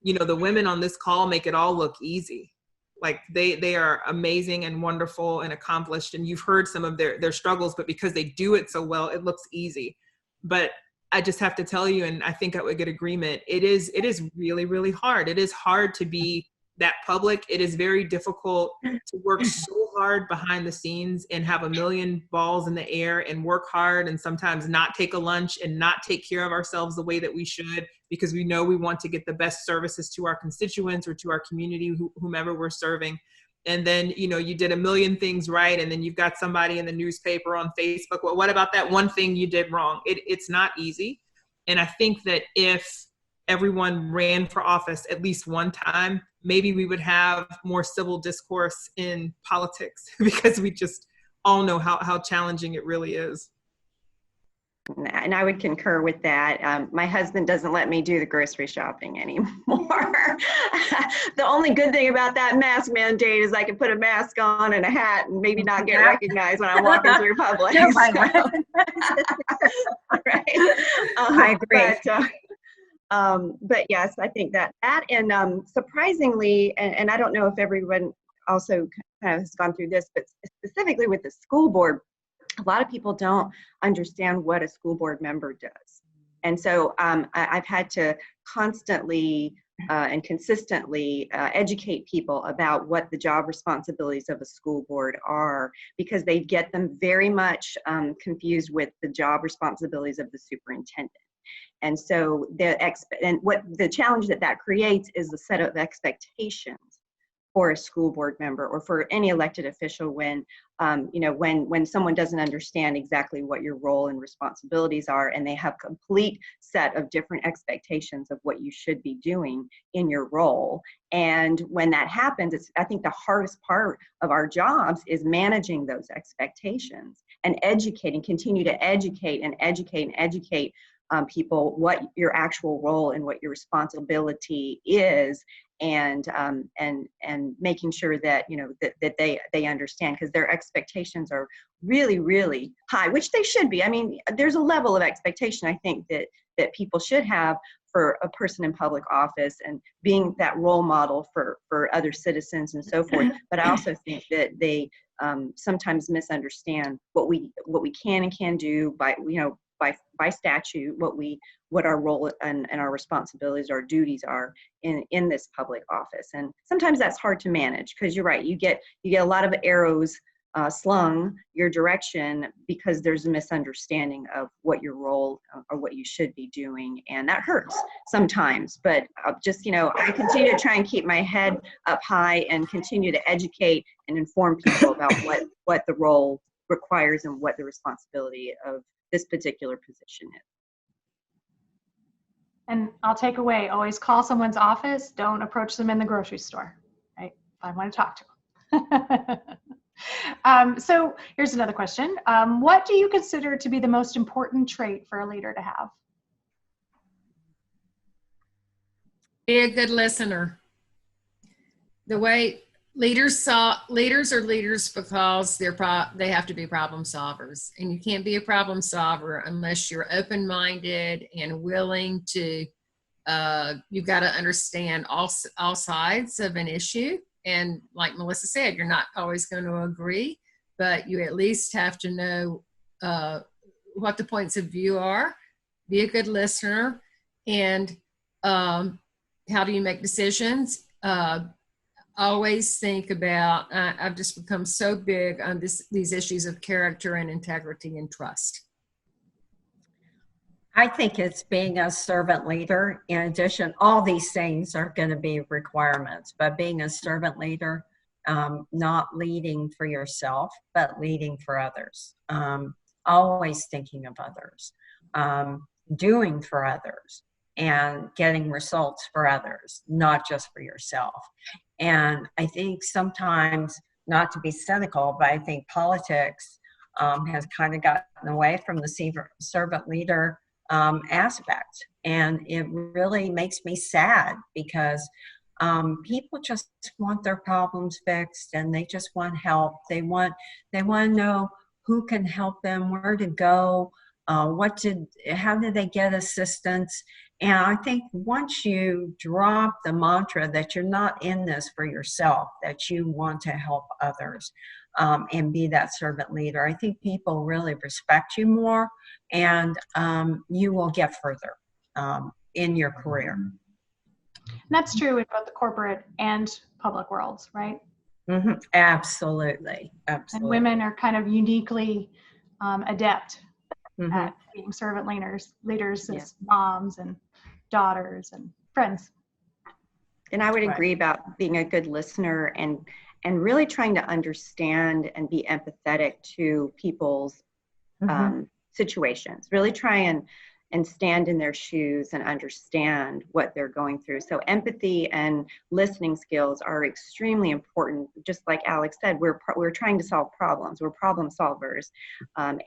You know, the women on this call make it all look easy. Like they are amazing and wonderful and accomplished. And you've heard some of their struggles, but because they do it so well, it looks easy. But I just have to tell you, and I think I would get agreement, it is really, really hard. It is hard to be that public. It is very difficult to work so hard behind the scenes and have a million balls in the air and work hard and sometimes not take a lunch and not take care of ourselves the way that we should, because we know we want to get the best services to our constituents or to our community, whomever we're serving. And then, you know, you did a million things right. And then you've got somebody in the newspaper, on Facebook. Well, what about that one thing you did wrong? It's not easy. And I think that if everyone ran for office at least one time, maybe we would have more civil discourse in politics because we just all know how challenging it really is. And I would concur with that. My husband doesn't let me do the grocery shopping anymore. The only good thing about that mask mandate is I can put a mask on and a hat and maybe not get recognized when I'm walking through Publix. Right? I agree. But yes, I think that and surprisingly, and I don't know if everyone also kind of has gone through this, but specifically with the school board, a lot of people don't understand what a school board member does. And so I've had to constantly and consistently educate people about what the job responsibilities of a school board are, because they get them very much confused with the job responsibilities of the superintendent. And so what the challenge that creates is the set of expectations for a school board member or for any elected official when someone doesn't understand exactly what your role and responsibilities are, and they have a complete set of different expectations of what you should be doing in your role. And when that happens, I think the hardest part of our jobs is managing those expectations and continue to educate people what your actual role and what your responsibility is, and making sure that that they understand, because their expectations are really, really high, which they should be. I mean, there's a level of expectation I think that people should have for a person in public office and being that role model for other citizens and so forth. But I also think that they sometimes misunderstand what we can and can do by statute, what our role and our responsibilities, our duties are in this public office. And sometimes that's hard to manage, because you're right, you get a lot of arrows slung your direction because there's a misunderstanding of what your role or what you should be doing, and that hurts sometimes. But I continue to try and keep my head up high and continue to educate and inform people about what the role requires and what the responsibility of this particular position is. And I'll take away, always call someone's office, don't approach them in the grocery store, right? If I want to talk to them. So here's another question. What do you consider to be the most important trait for a leader to have? Be a good listener. The way leaders are leaders because they have to be problem solvers, and you can't be a problem solver unless you're open-minded and willing to. You've got to understand all sides of an issue, and like Melissa said, you're not always going to agree, but you at least have to know what the points of view are. Be a good listener, and how do you make decisions? Always think about, I've just become so big on these issues of character and integrity and trust. I think it's being a servant leader. In addition, all these things are going to be requirements, but being a servant leader, not leading for yourself, but leading for others. Always thinking of others, doing for others, and getting results for others, not just for yourself. And I think sometimes, not to be cynical, but I think politics has kind of gotten away from the servant leader aspect. And it really makes me sad because people just want their problems fixed, and they just want help. They want to know who can help them, where to go, how did they get assistance. And I think once you drop the mantra that you're not in this for yourself, that you want to help others and be that servant leader, I think people really respect you more, and you will get further in your career. And that's true in both the corporate and public worlds, right? Mm-hmm. Absolutely. And women are kind of uniquely adept at being servant leaders as moms and daughters and friends. And I would agree about being a good listener and really trying to understand and be empathetic to people's situations. Really try and stand in their shoes and understand what they're going through. So empathy and listening skills are extremely important. Just like Alex said, we're trying to solve problems. We're problem solvers.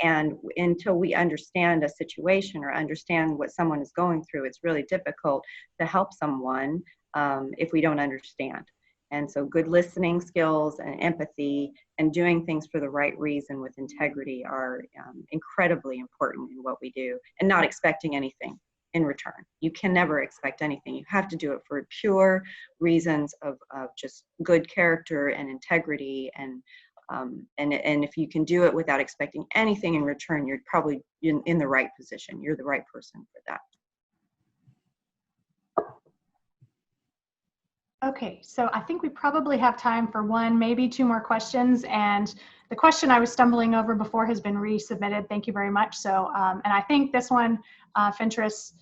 And until we understand a situation or understand what someone is going through, it's really difficult to help someone if we don't understand. And so good listening skills and empathy and doing things for the right reason with integrity are incredibly important in what we do, and not expecting anything in return. You can never expect anything. You have to do it for pure reasons of just good character and integrity. And if you can do it without expecting anything in return, you're probably in the right position. You're the right person for that. Okay, so I think we probably have time for one, maybe two more questions. And the question I was stumbling over before has been resubmitted. Thank you very much. So, and I think this one, Fentrice,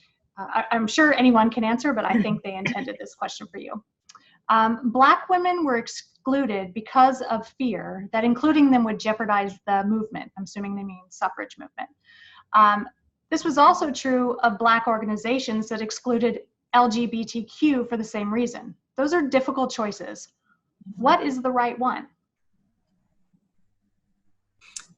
I'm sure anyone can answer, but I think they intended this question for you. Black women were excluded because of fear that including them would jeopardize the movement. I'm assuming they mean suffrage movement. This was also true of Black organizations that excluded LGBTQ for the same reason. Those are difficult choices. What is the right one?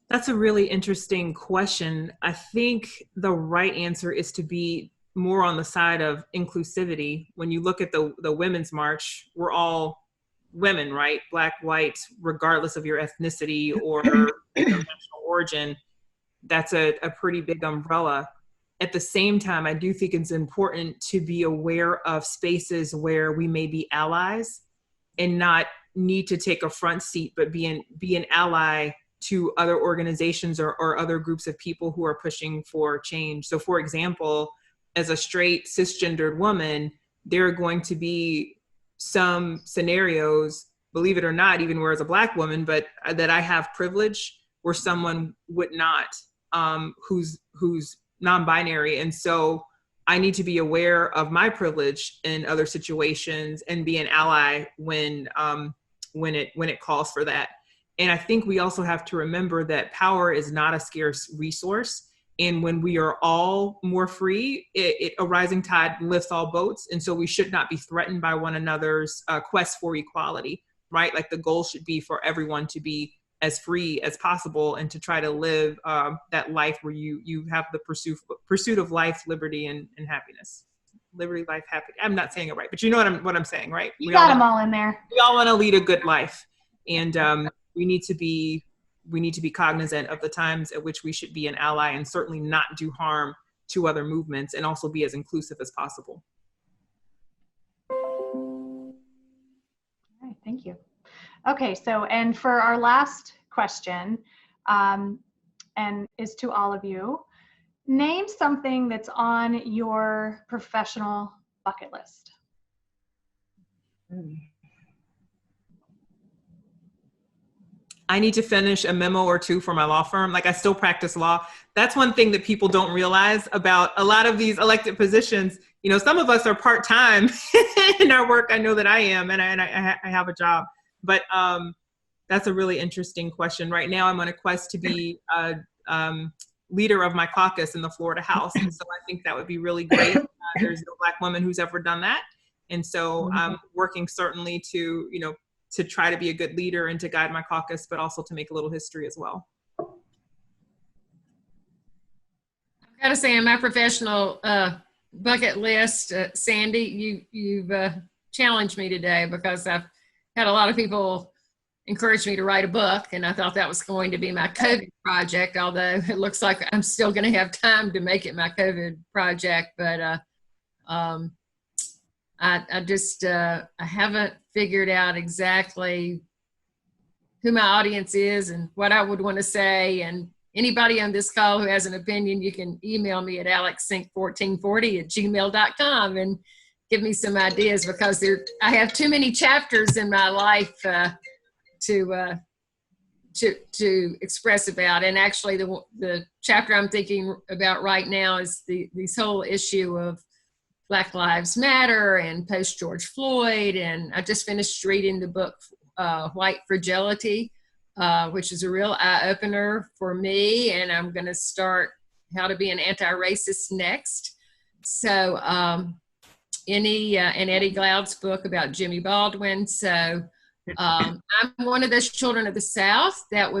That's a really interesting question. I think the right answer is to be more on the side of inclusivity. When you look at the Women's March, we're all women, right? Black, white, regardless of your ethnicity or national origin. That's a pretty big umbrella. At the same time, I do think it's important to be aware of spaces where we may be allies and not need to take a front seat, but be an ally to other organizations or other groups of people who are pushing for change. So for example, as a straight cisgendered woman, there are going to be some scenarios, believe it or not, even where as a Black woman, but that I have privilege where someone would not, who's non-binary. And so I need to be aware of my privilege in other situations and be an ally when it calls for that. And I think we also have to remember that power is not a scarce resource. And when we are all more free, a rising tide lifts all boats. And so we should not be threatened by one another's quest for equality, right? Like the goal should be for everyone to be as free as possible and to try to live that life where you have the pursuit of life, liberty, and happiness. liberty, life, happy. I'm not saying it right, but you know what I'm saying, right? You got them all in there. We all want to lead a good life, and we need to be cognizant of the times at which we should be an ally and certainly not do harm to other movements, and also be as inclusive as possible. All right, thank you. Okay, so, and for our last question, and is to all of you, name something that's on your professional bucket list. I need to finish a memo or two for my law firm. Like, I still practice law. That's one thing that people don't realize about a lot of these elected positions. You know, some of us are part-time in our work. I know that I am, and I have a job. But that's a really interesting question. Right now, I'm on a quest to be a leader of my caucus in the Florida House. And so I think that would be really great. There's no Black woman who's ever done that. And so I'm working certainly to, you know, to try to be a good leader and to guide my caucus, but also to make a little history as well. I've got to say, on my professional bucket list, Sandy, you've challenged me today, because I've had a lot of people encourage me to write a book, and I thought that was going to be my COVID project, although it looks like I'm still going to have time to make it my COVID project. But I just I haven't figured out exactly who my audience is and what I would want to say. And anybody on this call who has an opinion, you can email me at alexsink1440@gmail.com and give me some ideas, because I have too many chapters in my life to express about. And actually, the chapter I'm thinking about right now is this whole issue of Black Lives Matter and post George Floyd. And I just finished reading the book White Fragility, which is a real eye-opener for me. And I'm going to start How to Be an Anti-Racist next. So and Eddie Glaude's book about Jimmy Baldwin. So I'm one of those children of the South that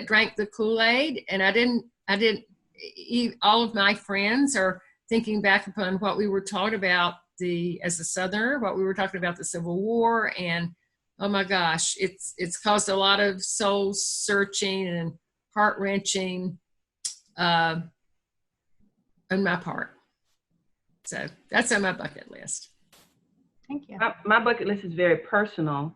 drank the Kool-Aid, and I didn't eat. All of my friends are thinking back upon what we were taught about as a Southerner, what we were talking about the Civil War, and oh my gosh, it's caused a lot of soul searching and heart wrenching on my part. So that's on my bucket list. Thank you. My bucket list is very personal.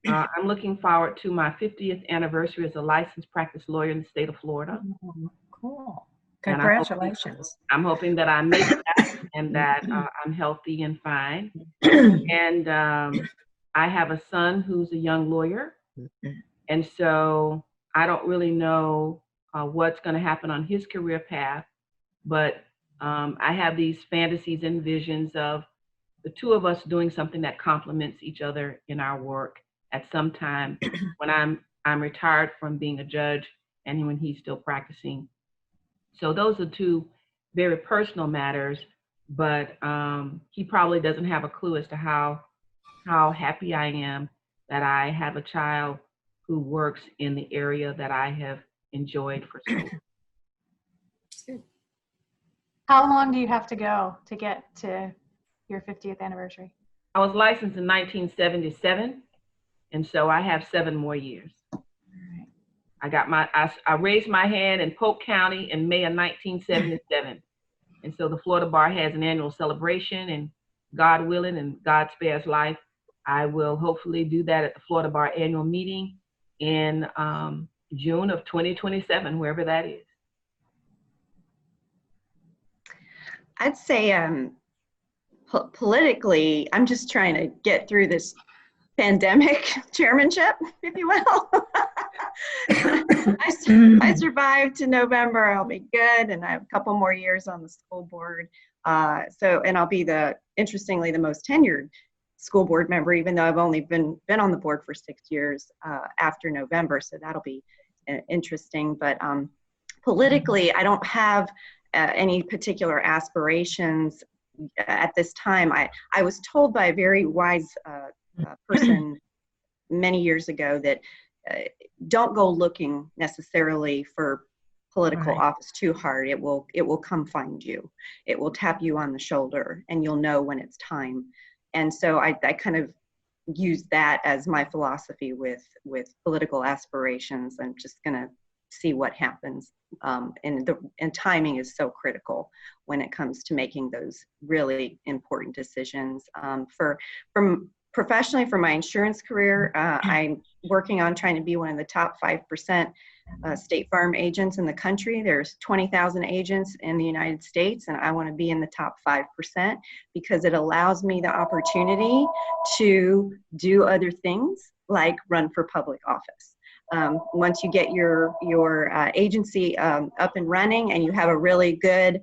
I'm looking forward to my 50th anniversary as a licensed practice lawyer in the state of Florida. Oh, cool. Congratulations. I'm hoping that I make that and that I'm healthy and fine. And I have a son who's a young lawyer. And so I don't really know what's going to happen on his career path, but I have these fantasies and visions of the two of us doing something that complements each other in our work at some time when I'm retired from being a judge and when he's still practicing. So those are two very personal matters, but he probably doesn't have a clue as to how happy I am that I have a child who works in the area that I have enjoyed for so long. How long do you have to go to get to your 50th anniversary? I was licensed in 1977, and so I have 7 more years. I raised my hand in Polk County in May of 1977. And so the Florida Bar has an annual celebration, and God willing and God spares life, I will hopefully do that at the Florida Bar annual meeting in June of 2027, wherever that is. I'd say politically, I'm just trying to get through this pandemic chairmanship, if you will. I survived to November. I'll be good, and I have a couple more years on the school board. And I'll be interestingly, the most tenured school board member, even though I've only been on the board for 6 years after November. So that'll be interesting. But politically, I don't have any particular aspirations at this time. I was told by a very wise person many years ago that don't go looking necessarily for political Right. office too hard, it will come find you. It will tap you on the shoulder, and you'll know when it's time. And so I kind of use that as my philosophy with political aspirations. I'm just going to see what happens. And timing is so critical when it comes to making those really important decisions. Professionally, for my insurance career, I'm working on trying to be one of the top 5% State Farm agents in the country. There's 20,000 agents in the United States, and I want to be in the top 5% because it allows me the opportunity to do other things like run for public office. Once you get your agency up and running and you have a really good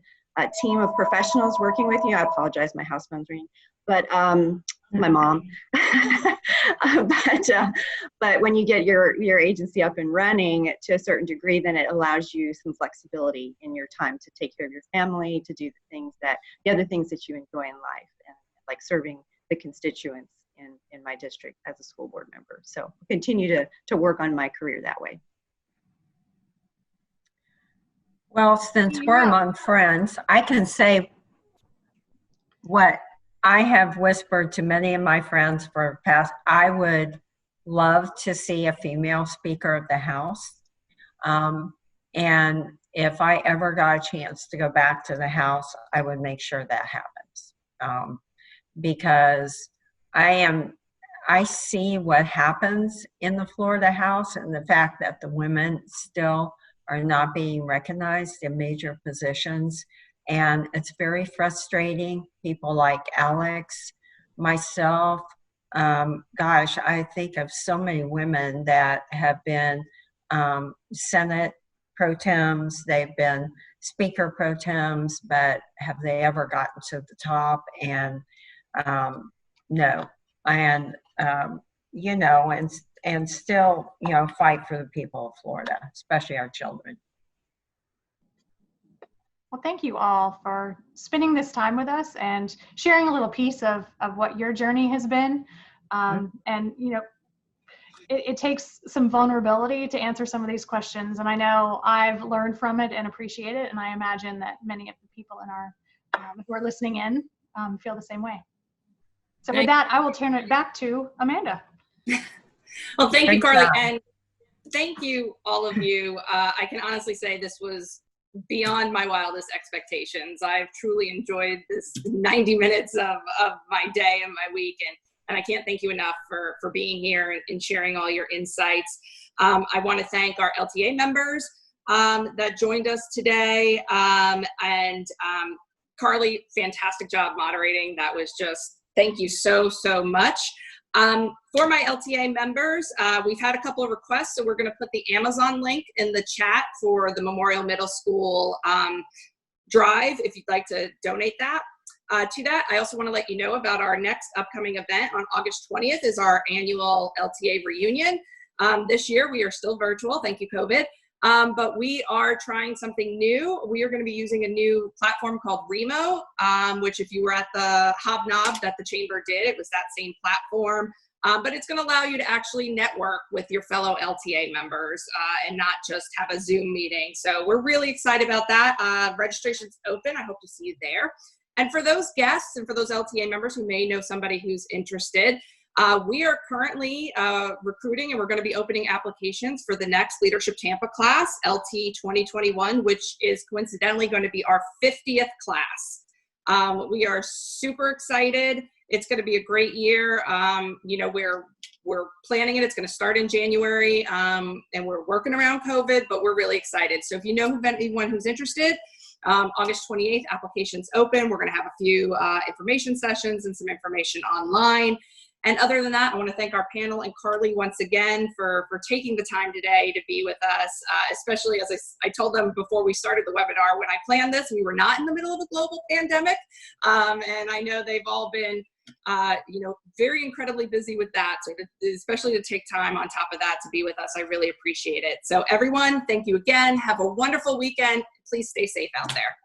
team of professionals working with you, I apologize, my house phone's ringing, but my mom. But when you get your agency up and running to a certain degree, then it allows you some flexibility in your time to take care of your family, to do the other things that you enjoy in life, and like serving the constituents in my district as a school board member. So I'll continue to work on my career that way. Well, since we're among friends, I can say what I have whispered to many of my friends for past. I would love to see a female Speaker of the House. And if I ever got a chance to go back to the House, I would make sure that happens. Because I see what happens in the Florida House, and the fact that the women still are not being recognized in major positions. And it's very frustrating. People like Alex, myself, gosh, I think of so many women that have been Senate pro tems, they've been Speaker pro tems, but have they ever gotten to the top? And no. And, you know, and still, you know, fight for the people of Florida, especially our children. Well, thank you all for spending this time with us and sharing a little piece of what your journey has been. And, you know, it takes some vulnerability to answer some of these questions. And I know I've learned from it and appreciate it. And I imagine that many of the people in our who are listening in feel the same way. So with that, I will turn it back to Amanda. Well, thank you, Great Carlye. job. And thank you, all of you. I can honestly say this was beyond my wildest expectations. I've truly enjoyed this 90 minutes of my day and my week. And I can't thank you enough for being here and sharing all your insights. I want to thank our LTA members that joined us today. And Carlye, fantastic job moderating. That was just, thank you so much. For my LTA members, we've had a couple of requests, so we're going to put the Amazon link in the chat for the Memorial Middle School drive if you'd like to donate that. To that, I also want to let you know about our next upcoming event on August 20th is our annual LTA reunion. This year, we are still virtual. Thank you, COVID. But we are trying something new. We are going to be using a new platform called Remo, which if you were at the Hobnob that the Chamber did, it was that same platform. But it's going to allow you to actually network with your fellow LTA members and not just have a Zoom meeting. So we're really excited about that. Registration's open. I hope to see you there. And for those guests and for those LTA members who may know somebody who's interested, we are currently recruiting, and we're going to be opening applications for the next Leadership Tampa class, LT 2021, which is coincidentally going to be our 50th class. We are super excited. It's going to be a great year. You know, we're planning it. It's going to start in January, and we're working around COVID, but we're really excited. So if you know of anyone who's interested, August 28th, applications open. We're going to have a few information sessions and some information online. And other than that, I want to thank our panel and Carlye once again for taking the time today to be with us, especially as I told them before we started the webinar, when I planned this, we were not in the middle of a global pandemic. And I know they've all been, you know, very incredibly busy with that. So especially to take time on top of that to be with us, I really appreciate it. So everyone, thank you again. Have a wonderful weekend. Please stay safe out there.